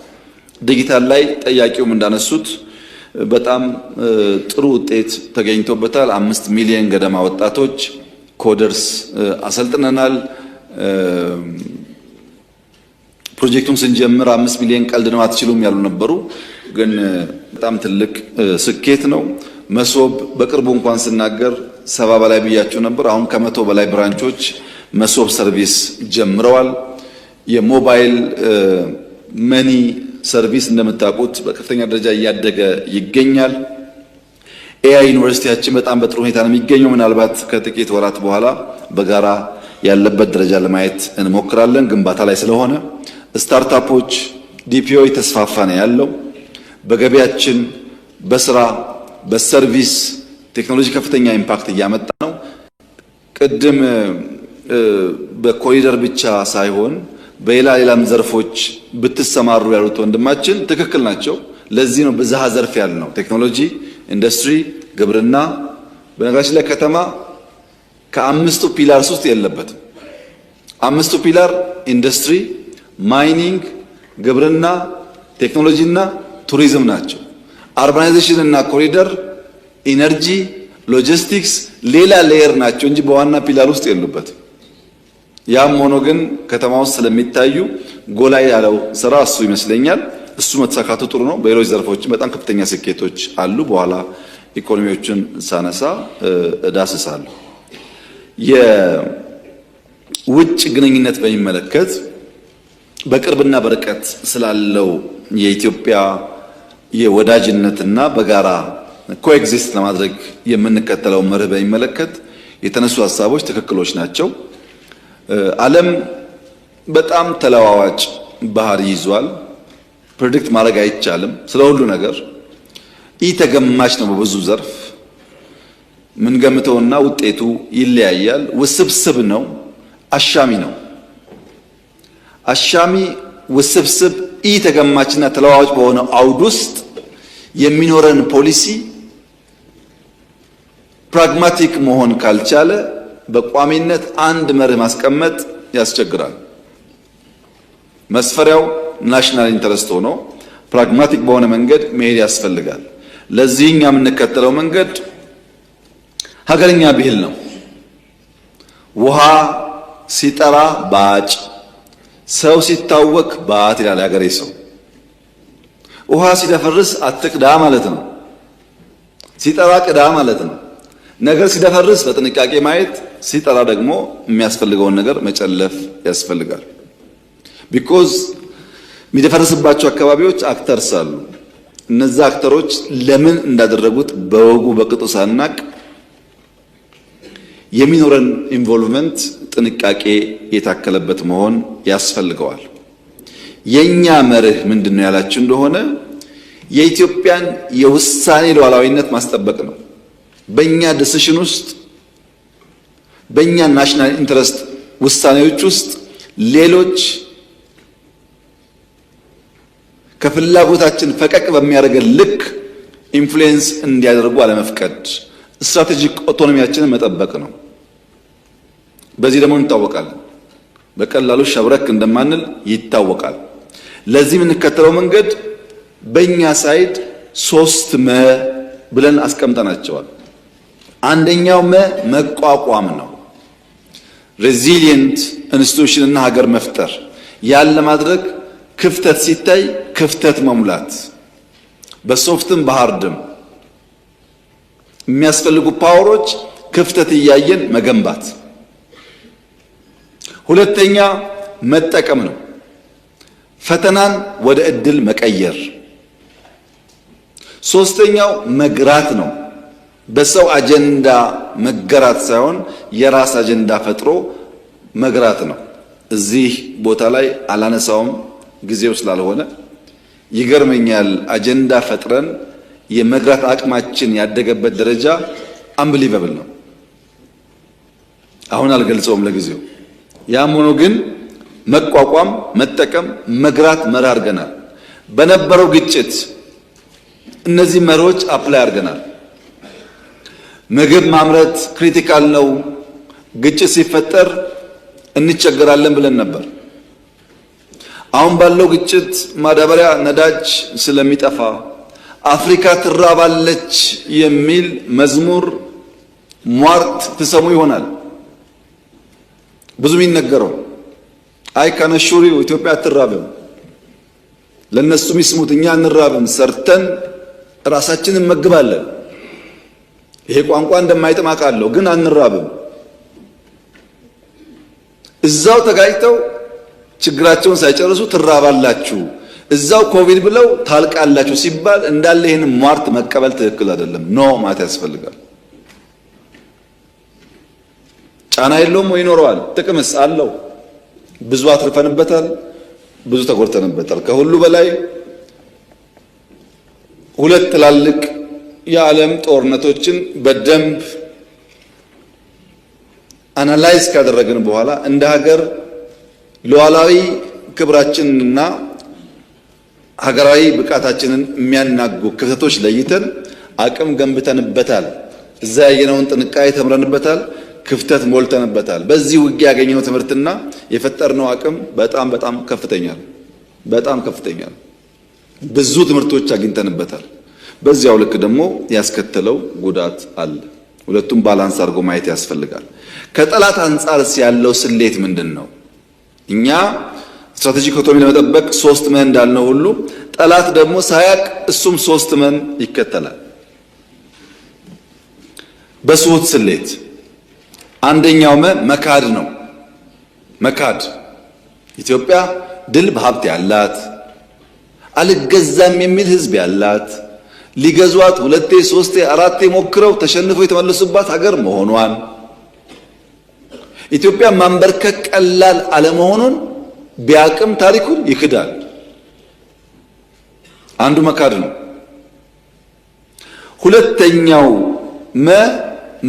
ዲጂታል ላይ ጠያቂውም እንዳነሱት በጣም ጥሩ ውጤት ተገኝቶበታል። 5 ሚሊዮን ገደማ ወጣቶች ኮደርስ አሰልጥነናል። ፕሮጀክቱን ስንጀምር 5 ሚሊዮን ቀልድ ነው አትችሉም ያሉ ነበሩ። ግን በጣም ትልቅ ስኬት ነው። መሶብ በቅርቡ እንኳን ስናገር 70 በላይ ብያችሁ ነበር። አሁን ከ100 በላይ ብራንቾች መሶብ ሰርቪስ ጀምረዋል። የሞባይል መኒ ሰርቪስ እንደምታውቁት በከፍተኛ ደረጃ እያደገ ይገኛል። ኤአይ ዩኒቨርሲቲያችን በጣም በጥሩ ሁኔታ ነው የሚገኘው። ምናልባት ከጥቂት ወራት በኋላ በጋራ ያለበት ደረጃ ለማየት እንሞክራለን። ግንባታ ላይ ስለሆነ ስታርታፖች ዲፒኦ ተስፋፋ ነው ያለው። በገበያችን በስራ በሰርቪስ ቴክኖሎጂ ከፍተኛ ኢምፓክት እያመጣ ነው። ቅድም በኮሪደር ብቻ ሳይሆን በሌላም ዘርፎች ብትሰማሩ ያሉት ወንድማችን ትክክል ናቸው። ለዚህ ነው ብዝሃ ዘርፍ ያልነው። ቴክኖሎጂ፣ ኢንዱስትሪ፣ ግብርና። በነገራችን ላይ ከተማ ከ5ቱ ፒላርስ ውስጥ የለበትም። 5ቱ ፒላር ኢንዱስትሪ፣ ማይኒንግ፣ ግብርና፣ ቴክኖሎጂና ቱሪዝም ናቸው። አርባናይዜሽን እና ኮሪደር፣ ኢነርጂ፣ ሎጂስቲክስ ሌላ ሌየር ናቸው እንጂ በዋና ፒላር ውስጥ የሉበትም። ያም ሆኖ ግን ከተማ ውስጥ ስለሚታዩ ጎላ ያለው ስራ እሱ ይመስለኛል። እሱ መተሳካቱ ጥሩ ነው። በሌሎች ዘርፎችም በጣም ከፍተኛ ስኬቶች አሉ። በኋላ ኢኮኖሚዎችን ሳነሳ እዳስሳለሁ። የውጭ ግንኙነት በሚመለከት በቅርብና በርቀት ስላለው የኢትዮጵያ የወዳጅነትና በጋራ ኮኤግዚስት ለማድረግ የምንከተለው መርህ በሚመለከት የተነሱ ሀሳቦች ትክክሎች ናቸው። ዓለም በጣም ተለዋዋጭ ባህሪ ይዟል። ፕሬዲክት ማድረግ አይቻልም። ስለ ሁሉ ነገር ተገማች ነው። በብዙ ዘርፍ ምን ገምተውና ውጤቱ ይለያያል። ውስብስብ ነው፣ አሻሚ ነው። አሻሚ፣ ውስብስብ፣ ተገማችና ተለዋዋጭ በሆነው አውድ ውስጥ የሚኖረን ፖሊሲ ፕራግማቲክ መሆን ካልቻለ በቋሚነት አንድ መርህ ማስቀመጥ ያስቸግራል። መስፈሪያው ናሽናል ኢንተረስት ሆኖ ፕራግማቲክ በሆነ መንገድ መሄድ ያስፈልጋል። ለዚህ እኛ የምንከተለው መንገድ ሀገርኛ ብሂል ነው። ውሃ ሲጠራ ባጭ፣ ሰው ሲታወክ ባት ይላል ሀገሬ ሰው። ውሃ ሲደፈርስ አትቅዳ ማለት ነው። ሲጠራ ቅዳ ማለት ነው። ነገር ሲደፈርስ በጥንቃቄ ማየት፣ ሲጠራ ደግሞ የሚያስፈልገውን ነገር መጨለፍ ያስፈልጋል። ቢኮዝ የሚደፈርስባቸው አካባቢዎች አክተርስ አሉ። እነዛ አክተሮች ለምን እንዳደረጉት በወጉ በቅጡ ሳናቅ የሚኖረን ኢንቮልቭመንት ጥንቃቄ የታከለበት መሆን ያስፈልገዋል። የኛ መርህ ምንድነው ያላችሁ እንደሆነ የኢትዮጵያን የውሳኔ ሉዓላዊነት ማስጠበቅ ነው። በእኛ ዲሲሽን ውስጥ በእኛ ናሽናል ኢንተረስት ውሳኔዎች ውስጥ ሌሎች ከፍላጎታችን ፈቀቅ በሚያደርገን ልክ ኢንፍሉዌንስ እንዲያደርጉ አለመፍቀድ ስትራቴጂክ ኦቶኖሚያችንን መጠበቅ ነው። በዚህ ደግሞ እንታወቃለን። በቀላሉ ሸብረክ እንደማንል ይታወቃል። ለዚህ የምንከተለው መንገድ በእኛ ሳይድ 3 መ ብለን አስቀምጠናቸዋል። አንደኛው መቋቋም ነው። ሬዚሊየንት ኢንስቲትዩሽን እና ሀገር መፍጠር። ያን ለማድረግ ክፍተት ሲታይ ክፍተት መሙላት፣ በሶፍትም በሃርድም የሚያስፈልጉ ፓወሮች ክፍተት እያየን መገንባት። ሁለተኛ መጠቀም ነው። ፈተናን ወደ እድል መቀየር። ሶስተኛው መግራት ነው። በሰው አጀንዳ መገራት ሳይሆን የራስ አጀንዳ ፈጥሮ መግራት ነው። እዚህ ቦታ ላይ አላነሳውም ጊዜው ስላልሆነ። ይገርመኛል፣ አጀንዳ ፈጥረን የመግራት አቅማችን ያደገበት ደረጃ አንብሊቨብል ነው። አሁን አልገልጸውም ለጊዜው። ያም ሆኖ ግን መቋቋም፣ መጠቀም፣ መግራት መርህ አድርገናል። በነበረው ግጭት እነዚህ መርሆች አፕላይ አድርገናል። ምግብ ማምረት ክሪቲካል ነው፣ ግጭት ሲፈጠር እንቸገራለን ብለን ነበር። አሁን ባለው ግጭት ማዳበሪያ፣ ነዳጅ ስለሚጠፋ አፍሪካ ትራባለች የሚል መዝሙር ሟርት ትሰሙ ይሆናል። ብዙ የሚነገረው አይ ካነሹሪው ኢትዮጵያ አትራብም፣ ለነሱ የሚስሙት እኛ እንራብም፣ ሰርተን ራሳችንን እንመግባለን። ይሄ ቋንቋ እንደማይጥም አውቃለሁ፣ ግን አንራብም። እዛው ተጋጭተው ችግራቸውን ሳይጨርሱ ትራባላችሁ፣ እዛው ኮቪድ ብለው ታልቃላችሁ ሲባል እንዳለ ይህን ሟርት መቀበል ትክክል አይደለም። ኖ ማለት ያስፈልጋል። ጫና የለውም ወይ? ይኖረዋል። ጥቅምስ አለው። ብዙ አትርፈንበታል፣ ብዙ ተጎድተንበታል። ከሁሉ በላይ 2 ትላልቅ የዓለም ጦርነቶችን በደንብ አናላይዝ ካደረግን በኋላ እንደ ሀገር ሉዓላዊ ክብራችንንና ሀገራዊ ብቃታችንን የሚያናጉ ክፍተቶች ለይተን አቅም ገንብተንበታል። እዛ ያየነውን ጥንቃቄ ተምረንበታል፣ ክፍተት ሞልተንበታል። በዚህ ውጊያ ያገኘነው ትምህርትና የፈጠርነው አቅም በጣም በጣም ከፍተኛ ነው። በጣም ከፍተኛ ነው። ብዙ ትምህርቶች አግኝተንበታል። በዚያው ልክ ደግሞ ያስከተለው ጉዳት አለ። ሁለቱም ባላንስ አድርጎ ማየት ያስፈልጋል። ከጠላት አንጻርስ ያለው ስሌት ምንድን ነው? እኛ ስትራቴጂክ ኦቶኖሚ ለመጠበቅ 3 መ እንዳልነው ሁሉ ጠላት ደግሞ ሳያቅ እሱም 3 መን ይከተላል። በስሁት ስሌት አንደኛው መካድ ነው። መካድ ኢትዮጵያ ድል በሀብት ያላት፣ አልገዛም የሚል ህዝብ ያላት፣ ሊገዟት 2 3 4 ሞክረው ተሸንፈው የተመለሱባት ሀገር መሆኗን፣ ኢትዮጵያ ማንበርከክ ቀላል አለመሆኑን ቢያቅም ታሪኩን ይክዳል። አንዱ መካድ ነው። ሁለተኛው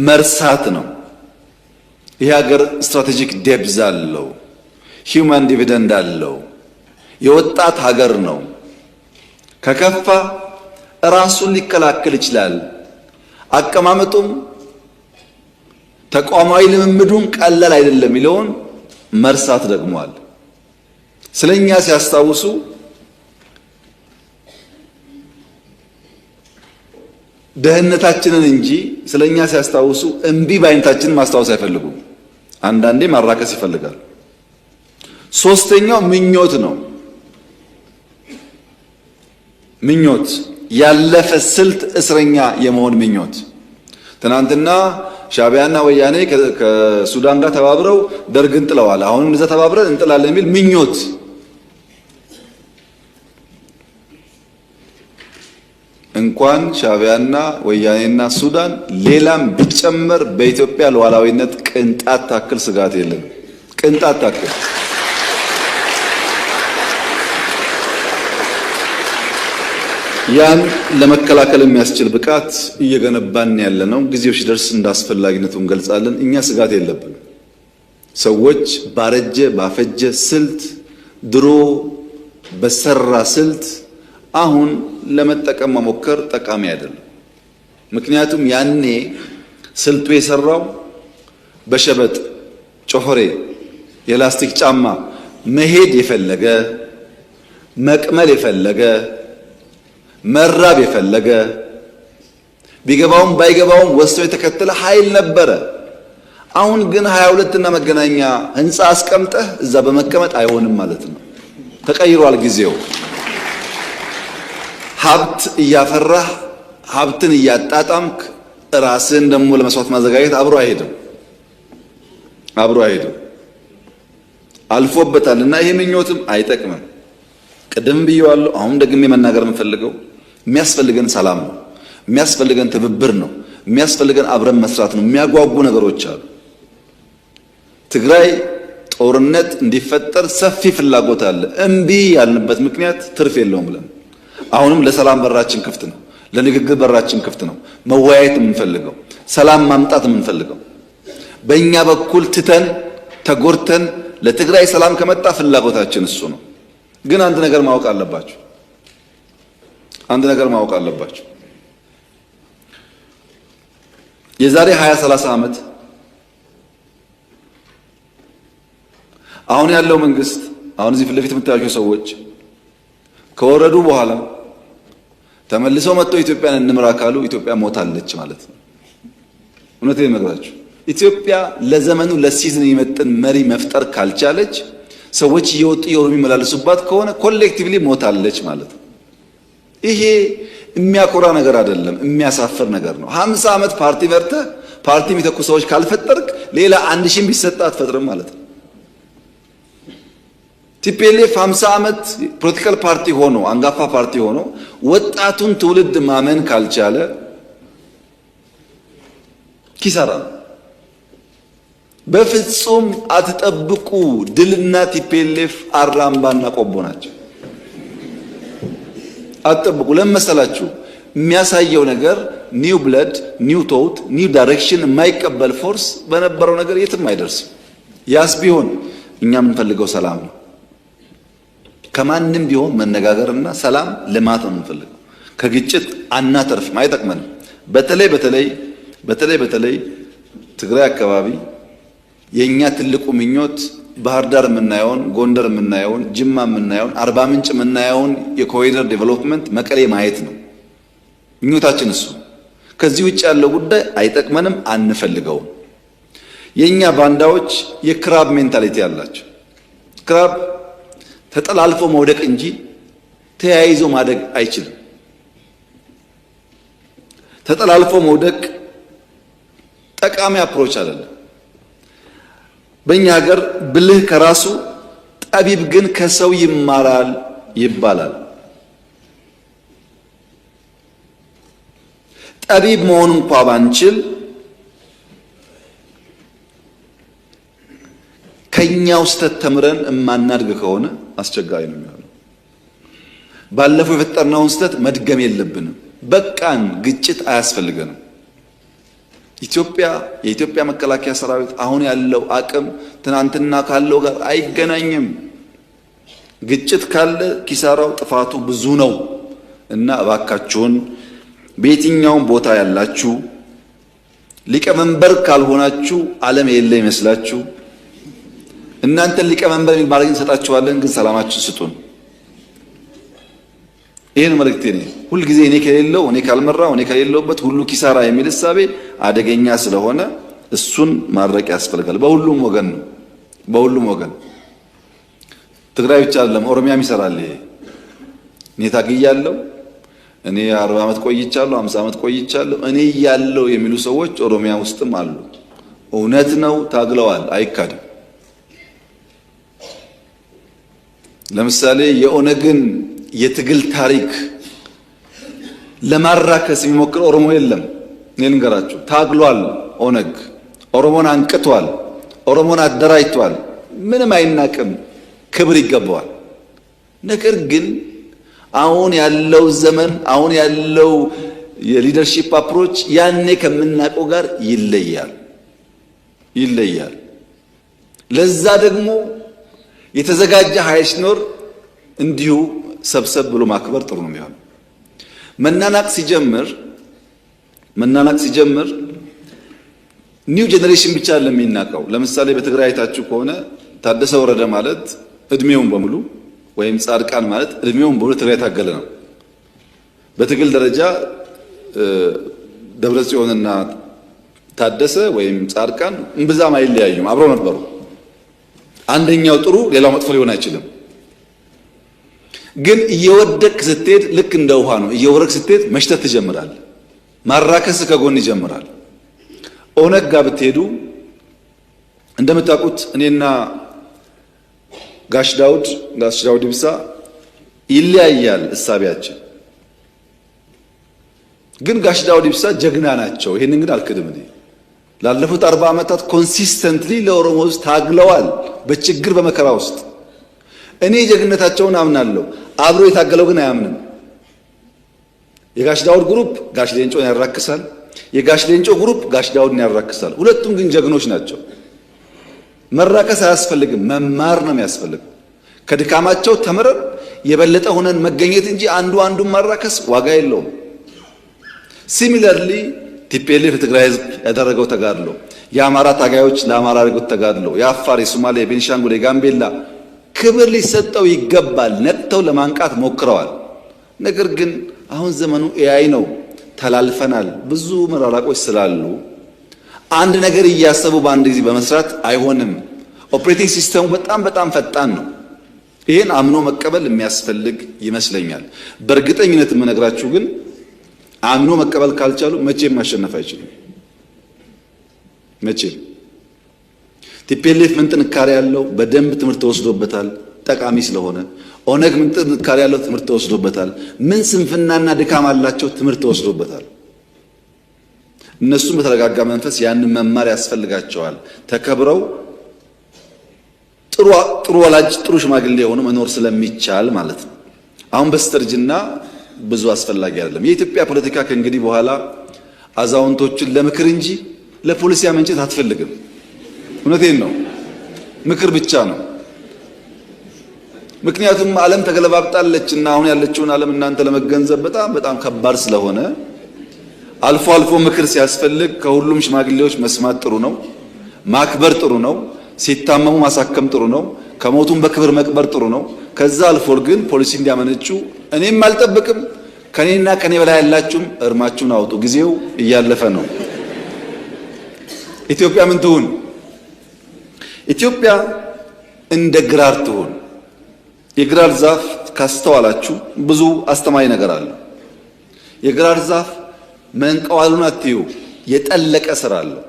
መርሳት ነው። ይህ ሀገር ስትራቴጂክ ዴፕዝ አለው፣ ሂውማን ዲቪደንድ አለው፣ የወጣት ሀገር ነው። ከከፋ ራሱን ሊከላከል ይችላል። አቀማመጡም ተቋማዊ ልምምዱን ቀላል አይደለም የሚለውን መርሳት ደግሟል። ስለኛ ሲያስታውሱ ደህንነታችንን እንጂ ስለኛ ሲያስታውሱ እምቢ ባይነታችንን ማስታወስ አይፈልጉም። አንዳንዴ ማራከስ ይፈልጋል። ሶስተኛው ምኞት ነው። ምኞት ያለፈ ስልት እስረኛ የመሆን ምኞት። ትናንትና ሻዕቢያና ወያኔ ከሱዳን ጋር ተባብረው ደርግን ጥለዋል። አሁንም እዛ ተባብረን እንጥላለን የሚል ምኞት። እንኳን ሻዕቢያና ወያኔና ሱዳን ሌላም ቢጨመር በኢትዮጵያ ሉዓላዊነት ቅንጣት ታክል ስጋት የለም። ቅንጣት ታክል። ያን ለመከላከል የሚያስችል ብቃት እየገነባን ያለነው ጊዜው ሲደርስ እንዳስፈላጊነቱ እንገልጻለን። እኛ ስጋት የለብንም። ሰዎች ባረጀ ባፈጀ ስልት ድሮ በሰራ ስልት አሁን ለመጠቀም መሞከር ጠቃሚ አይደለም። ምክንያቱም ያኔ ስልቱ የሰራው በሸበጥ ጮፈሬ የላስቲክ ጫማ መሄድ የፈለገ መቅመል የፈለገ መራብ የፈለገ ቢገባውም ባይገባውም ወስቶ የተከተለ ኃይል ነበረ። አሁን ግን 22 እና መገናኛ ህንፃ አስቀምጠህ እዛ በመቀመጥ አይሆንም ማለት ነው። ተቀይሯል ጊዜው። ሀብት እያፈራህ ሀብትን እያጣጣምክ ራስን ደግሞ ለመስዋዕት ማዘጋጀት አብሮ አይሄድም። አልፎበታልና ይሄ ምኞትም አይጠቅምም። ቅድም ብየዋለሁ፣ አሁን ደግሜ መናገር የምፈልገው የሚያስፈልገን ሰላም ነው፣ የሚያስፈልገን ትብብር ነው፣ የሚያስፈልገን አብረን መስራት ነው። የሚያጓጉ ነገሮች አሉ። ትግራይ ጦርነት እንዲፈጠር ሰፊ ፍላጎት አለ። እምቢ ያልንበት ምክንያት ትርፍ የለውም ብለን አሁንም ለሰላም በራችን ክፍት ነው፣ ለንግግር በራችን ክፍት ነው። መወያየት የምንፈልገው ሰላም ማምጣት የምንፈልገው በእኛ በኩል ትተን ተጎርተን ለትግራይ ሰላም ከመጣ ፍላጎታችን እሱ ነው። ግን አንድ ነገር ማወቅ አለባችሁ። የዛሬ 20-30 ዓመት አሁን ያለው መንግስት አሁን እዚህ ፊት ለፊት የምታያቸው ሰዎች ከወረዱ በኋላ ተመልሰው መጥተው ኢትዮጵያን እንምራ ካሉ ኢትዮጵያ ሞታለች ማለት ነው። እውነቴን እነግራችሁ፣ ኢትዮጵያ ለዘመኑ ለሲዝን የሚመጥን መሪ መፍጠር ካልቻለች ሰዎች እየወጡ እየወሩ የሚመላለሱባት ከሆነ ኮሌክቲቭሊ ሞታለች ማለት ነው። ይሄ የሚያኮራ ነገር አይደለም፣ የሚያሳፍር ነገር ነው። 50 ዓመት ፓርቲ መርተህ ፓርቲ የሚተኩ ሰዎች ካልፈጠርክ ሌላ 1000 ቢሰጣ አትፈጥርም ማለት ነው። ቲፒኤልኤፍ 50 ዓመት ፖለቲካል ፓርቲ ሆኖ አንጋፋ ፓርቲ ሆኖ ወጣቱን ትውልድ ማመን ካልቻለ ኪሳራ ነው። በፍጹም አትጠብቁ። ድልና ቲፒኤልኤፍ አራምባና ቆቦ ናቸው። አትጠብቁ። ለመሰላችሁ የሚያሳየው ነገር ኒው ብለድ፣ ኒው ቶት፣ ኒው ዳይሬክሽን የማይቀበል ፎርስ በነበረው ነገር የትም አይደርስም። ያስ ቢሆን እኛ የምንፈልገው ሰላም ነው። ከማንም ቢሆን መነጋገርና ሰላም ልማት ነው የምንፈልገው። ከግጭት አናተርፍም፣ አይጠቅመንም። በተለይ ትግራይ አካባቢ የኛ ትልቁ ምኞት ባህር ዳር የምናየውን፣ ጎንደር የምናየውን፣ ጅማ የምናየውን፣ አርባ ምንጭ የምናየውን የኮሪደር ዴቨሎፕመንት መቀሌ ማየት ነው ምኞታችን እሱ። ከዚህ ውጭ ያለው ጉዳይ አይጠቅመንም፣ አንፈልገውም። የኛ ባንዳዎች የክራብ ሜንታሊቲ ያላቸው፣ ክራብ ተጠላልፎ መውደቅ እንጂ ተያይዞ ማደግ አይችልም። ተጠላልፎ መውደቅ ጠቃሚ አፕሮች አይደለም። በእኛ ሀገር ብልህ ከራሱ ጠቢብ ግን ከሰው ይማራል ይባላል። ጠቢብ መሆን እንኳ ባንችል ከኛው ስህተት ተምረን እማናድግ ከሆነ አስቸጋሪ ነው የሚሆነው። ባለፈው የፈጠርነውን ስህተት መድገም የለብንም። በቃን፣ ግጭት አያስፈልገንም። የኢትዮጵያ መከላከያ ሰራዊት አሁን ያለው አቅም ትናንትና ካለው ጋር አይገናኝም። ግጭት ካለ ኪሳራው ጥፋቱ ብዙ ነው እና እባካችሁን በየትኛውም ቦታ ያላችሁ ሊቀመንበር ካልሆናችሁ ዓለም የለ ይመስላችሁ እናንተን ሊቀመንበር የሚል ማድረግ እንሰጣችኋለን፣ ግን ሰላማችን ስጡን። ይሄን መልእክቴ ነው። ሁል ጊዜ እኔ ከሌለው እኔ ካልመራው እኔ ከሌለውበት ሁሉ ኪሳራ የሚል እሳቤ አደገኛ ስለሆነ እሱን ማድረቅ ያስፈልጋል። በሁሉም ወገን ነው፣ በሁሉም ወገን። ትግራይ ብቻ አይደለም፣ ኦሮሚያም ይሰራል። ይሄ እኔ ታግያለሁ፣ እኔ 40 ዓመት ቆይቻለሁ፣ 50 ዓመት ቆይቻለሁ፣ እኔ ያለው የሚሉ ሰዎች ኦሮሚያ ውስጥም አሉ። እውነት ነው፣ ታግለዋል፣ አይካድም። ለምሳሌ የኦነግን የትግል ታሪክ ለማራከስ የሚሞክር ኦሮሞ የለም። እኔ ልንገራችሁ፣ ታግሏል። ኦነግ ኦሮሞን አንቅቷል፣ ኦሮሞን አደራጅቷል። ምንም አይናቅም፣ ክብር ይገባዋል። ነገር ግን አሁን ያለው ዘመን አሁን ያለው የሊደርሺፕ አፕሮች ያኔ ከምናውቀው ጋር ይለያል። ለዛ ደግሞ የተዘጋጀ ኃይል ሲኖር እንዲሁ ሰብሰብ ብሎ ማክበር ጥሩ ነው የሚሆነው። መናናቅ ሲጀምር ኒው ጄኔሬሽን ብቻ ለሚናቀው ለምሳሌ በትግራይ አይታችሁ ከሆነ ታደሰ ወረደ ማለት እድሜውን በሙሉ ወይም ጻድቃን ማለት እድሜውን በሙሉ ትግራይ ታገለ ነው። በትግል ደረጃ ደብረጽዮንና ታደሰ ወይም ጻድቃን እምብዛም አይለያዩም፣ አብረው ነበሩ። አንደኛው ጥሩ ሌላው መጥፎ ሊሆን አይችልም። ግን እየወደቅ ስትሄድ ልክ እንደ ውሃ ነው። እየወረቅ ስትሄድ መሽተት ትጀምራል። ማራከስ ከጎን ይጀምራል። ኦነግ ጋር ብትሄዱ እንደምታውቁት እኔና ጋሽ ዳውድ ኢብሳ ይለያያል እሳቢያችን። ግን ጋሽ ዳውድ ኢብሳ ጀግና ናቸው። ይሄንን ግን አልክድም። እኔ ላለፉት 40 ዓመታት ኮንሲስተንትሊ ለኦሮሞ ውስጥ ታግለዋል፣ በችግር በመከራ ውስጥ። እኔ ጀግነታቸውን አምናለሁ። አብሮ የታገለው ግን አያምንም። የጋሽ ዳውድ ግሩፕ ጋሽ ሌንጮን ያራክሳል፣ የጋሽ ሌንጮ ግሩፕ ጋሽ ዳውድን ያራክሳል። ሁለቱም ግን ጀግኖች ናቸው። መራከስ አያስፈልግም፣ መማር ነው የሚያስፈልገው። ከድካማቸው ተምረን የበለጠ ሆነን መገኘት እንጂ አንዱን ማራከስ ዋጋ የለውም። ሲሚለርሊ ቲፒኤልኤፍ የትግራይ ህዝብ ያደረገው ተጋድሎ፣ የአማራ ታጋዮች ለአማራ ያደረጉት ተጋድሎ፣ የአፋር፣ የሶማሌ፣ የቤንሻንጉል፣ የጋምቤላ ክብር ሊሰጠው ይገባል። ነቅተው ለማንቃት ሞክረዋል። ነገር ግን አሁን ዘመኑ ኤአይ ነው፣ ተላልፈናል። ብዙ መራራቆች ስላሉ አንድ ነገር እያሰቡ በአንድ ጊዜ በመስራት አይሆንም። ኦፕሬቲንግ ሲስተሙ በጣም ፈጣን ነው። ይህን አምኖ መቀበል የሚያስፈልግ ይመስለኛል። በእርግጠኝነት የምነግራችሁ ግን አምኖ መቀበል ካልቻሉ መቼም ማሸነፍ አይችሉም። መቼም ቲፒኤልኤፍ ምን ጥንካሬ ያለው በደንብ ትምህርት ተወስዶበታል፣ ጠቃሚ ስለሆነ። ኦነግ ምን ጥንካሬ ያለው ትምህርት ተወስዶበታል። ምን ስንፍናና ድካም አላቸው፣ ትምህርት ተወስዶበታል። እነሱም በተረጋጋ መንፈስ ያንን መማር ያስፈልጋቸዋል። ተከብረው ጥሩ ወላጅ ጥሩ ሽማግሌ የሆኑ መኖር ስለሚቻል ማለት ነው። አሁን በስተርጅና ብዙ አስፈላጊ አይደለም። የኢትዮጵያ ፖለቲካ ከእንግዲህ በኋላ አዛውንቶችን ለምክር እንጂ ለፖሊሲ መንጨት አትፈልግም። እውነቴን ነው። ምክር ብቻ ነው። ምክንያቱም ዓለም ተገለባብጣለችና አሁን ያለችውን ዓለም እናንተ ለመገንዘብ በጣም ከባድ ስለሆነ አልፎ አልፎ ምክር ሲያስፈልግ ከሁሉም ሽማግሌዎች መስማት ጥሩ ነው። ማክበር ጥሩ ነው። ሲታመሙ ማሳከም ጥሩ ነው። ከሞቱም በክብር መቅበር ጥሩ ነው። ከዛ አልፎ ግን ፖሊሲ እንዲያመነጩ እኔም አልጠብቅም። ከኔና ከኔ በላይ ያላችሁም እርማችሁን አውጡ። ጊዜው እያለፈ ነው። ኢትዮጵያ ምን ትሁን? ኢትዮጵያ እንደ ግራር ትሁን። የግራር ዛፍ ካስተዋላችሁ ብዙ አስተማሪ ነገር አለ። የግራር ዛፍ መንቀዋሉን አትዩ፣ የጠለቀ ስራ አለው።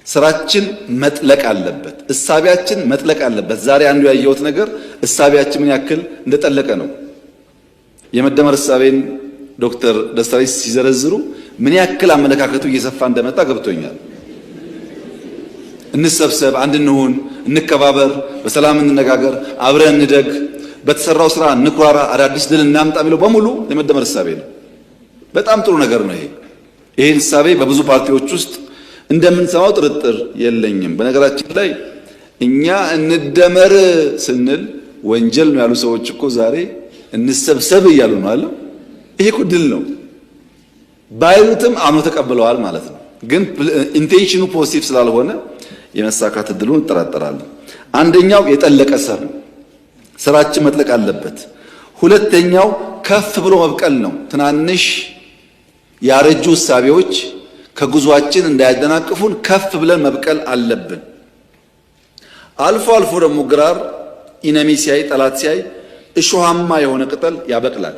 ስራችን መጥለቅ አለበት። እሳቢያችን መጥለቅ አለበት። ዛሬ አንዱ ያየሁት ነገር እሳቢያችን ምን ያክል እንደጠለቀ ነው። የመደመር እሳቤን ዶክተር ደስታሪ ሲዘረዝሩ ምን ያክል አመለካከቱ እየሰፋ እንደመጣ ገብቶኛል። እንሰብሰብ፣ አንድ እንሁን፣ እንከባበር፣ በሰላም እንነጋገር፣ አብረን እንደግ፣ በተሰራው ስራ እንኩራራ፣ አዳዲስ ድል እናምጣ የሚለው በሙሉ የመደመር እሳቤ ነው። በጣም ጥሩ ነገር ነው ይሄ። ይሄን እሳቤ በብዙ ፓርቲዎች ውስጥ እንደምንሰማው ጥርጥር የለኝም። በነገራችን ላይ እኛ እንደመር ስንል ወንጀል ነው ያሉ ሰዎች እኮ ዛሬ እንሰብሰብ እያሉ ነው አለ። ይሄ እኮ ድል ነው። ባይሉትም አምኖ ተቀብለዋል ማለት ነው። ግን ኢንቴንሽኑ ፖዚቲቭ ስላልሆነ የመሳካት እድሉን እንጠራጠራለን። አንደኛው የጠለቀ ስር ነው። ስራችን መጥለቅ አለበት። ሁለተኛው ከፍ ብሎ መብቀል ነው። ትናንሽ ያረጁ እሳቤዎች ከጉዟችን እንዳያደናቅፉን ከፍ ብለን መብቀል አለብን። አልፎ አልፎ ደግሞ ግራር ኢነሚ ሲያይ፣ ጠላት ሲያይ እሾሃማ የሆነ ቅጠል ያበቅላል።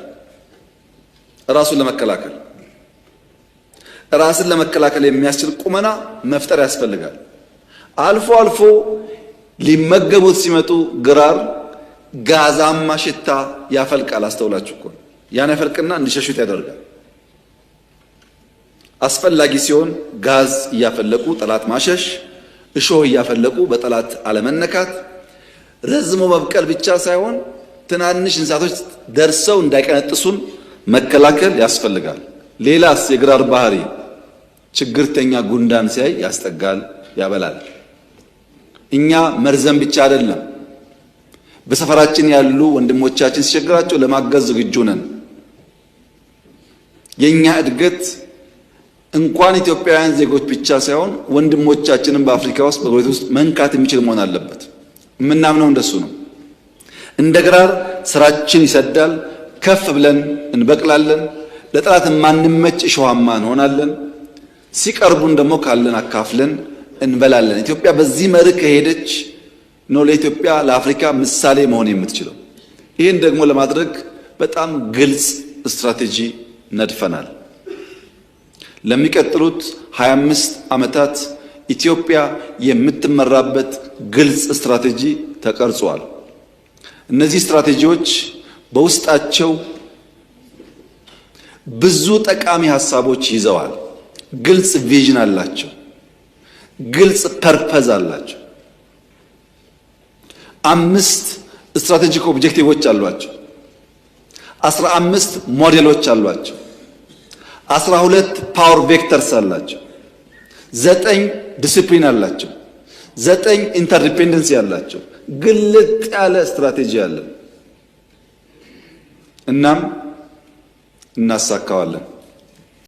ራሱን ለመከላከል የሚያስችል ቁመና መፍጠር ያስፈልጋል። አልፎ አልፎ ሊመገቡት ሲመጡ ግራር ጋዛማ ሽታ ያፈልቃል። አስተውላችሁ እኮ ያን ያፈልቅና እንዲሸሹት ያደርጋል። አስፈላጊ ሲሆን ጋዝ እያፈለቁ ጠላት ማሸሽ፣ እሾህ እያፈለቁ በጠላት አለመነካት፣ ረዝሞ መብቀል ብቻ ሳይሆን ትናንሽ እንስሳቶች ደርሰው እንዳይቀነጥሱን መከላከል ያስፈልጋል። ሌላስ የግራር ባህሪ ችግርተኛ ጉንዳን ሲያይ ያስጠጋል፣ ያበላል። እኛ መርዘም ብቻ አይደለም፣ በሰፈራችን ያሉ ወንድሞቻችን ሲቸግራቸው ለማገዝ ዝግጁ ነን። የኛ እድገት እንኳን ኢትዮጵያውያን ዜጎች ብቻ ሳይሆን ወንድሞቻችንን በአፍሪካ ውስጥ በጎረቤት ውስጥ መንካት የሚችል መሆን አለበት። የምናምነው እንደሱ ነው። እንደ ግራር ስራችን ይሰዳል፣ ከፍ ብለን እንበቅላለን፣ ለጠላት ማንመች እሾሃማ እንሆናለን። ሲቀርቡን ደግሞ ካለን አካፍለን እንበላለን። ኢትዮጵያ በዚህ መርህ ከሄደች ነው ለኢትዮጵያ ለአፍሪካ ምሳሌ መሆን የምትችለው። ይህን ደግሞ ለማድረግ በጣም ግልጽ ስትራቴጂ ነድፈናል። ለሚቀጥሉት 25 ዓመታት ኢትዮጵያ የምትመራበት ግልጽ ስትራቴጂ ተቀርጿል። እነዚህ ስትራቴጂዎች በውስጣቸው ብዙ ጠቃሚ ሀሳቦች ይዘዋል። ግልጽ ቪዥን አላቸው፣ ግልጽ ፐርፐዝ አላቸው። 5 ስትራቴጂክ ኦብጀክቲቮች አሏቸው። 15 ሞዴሎች አሏቸው። 12 ፓወር ቬክተርስ አላቸው። 9 ዲሲፕሊን አላቸው። 9 ኢንተርዲፔንደንሲ አላቸው። ግልጥ ያለ ስትራቴጂ አለ። እናም እናሳካዋለን።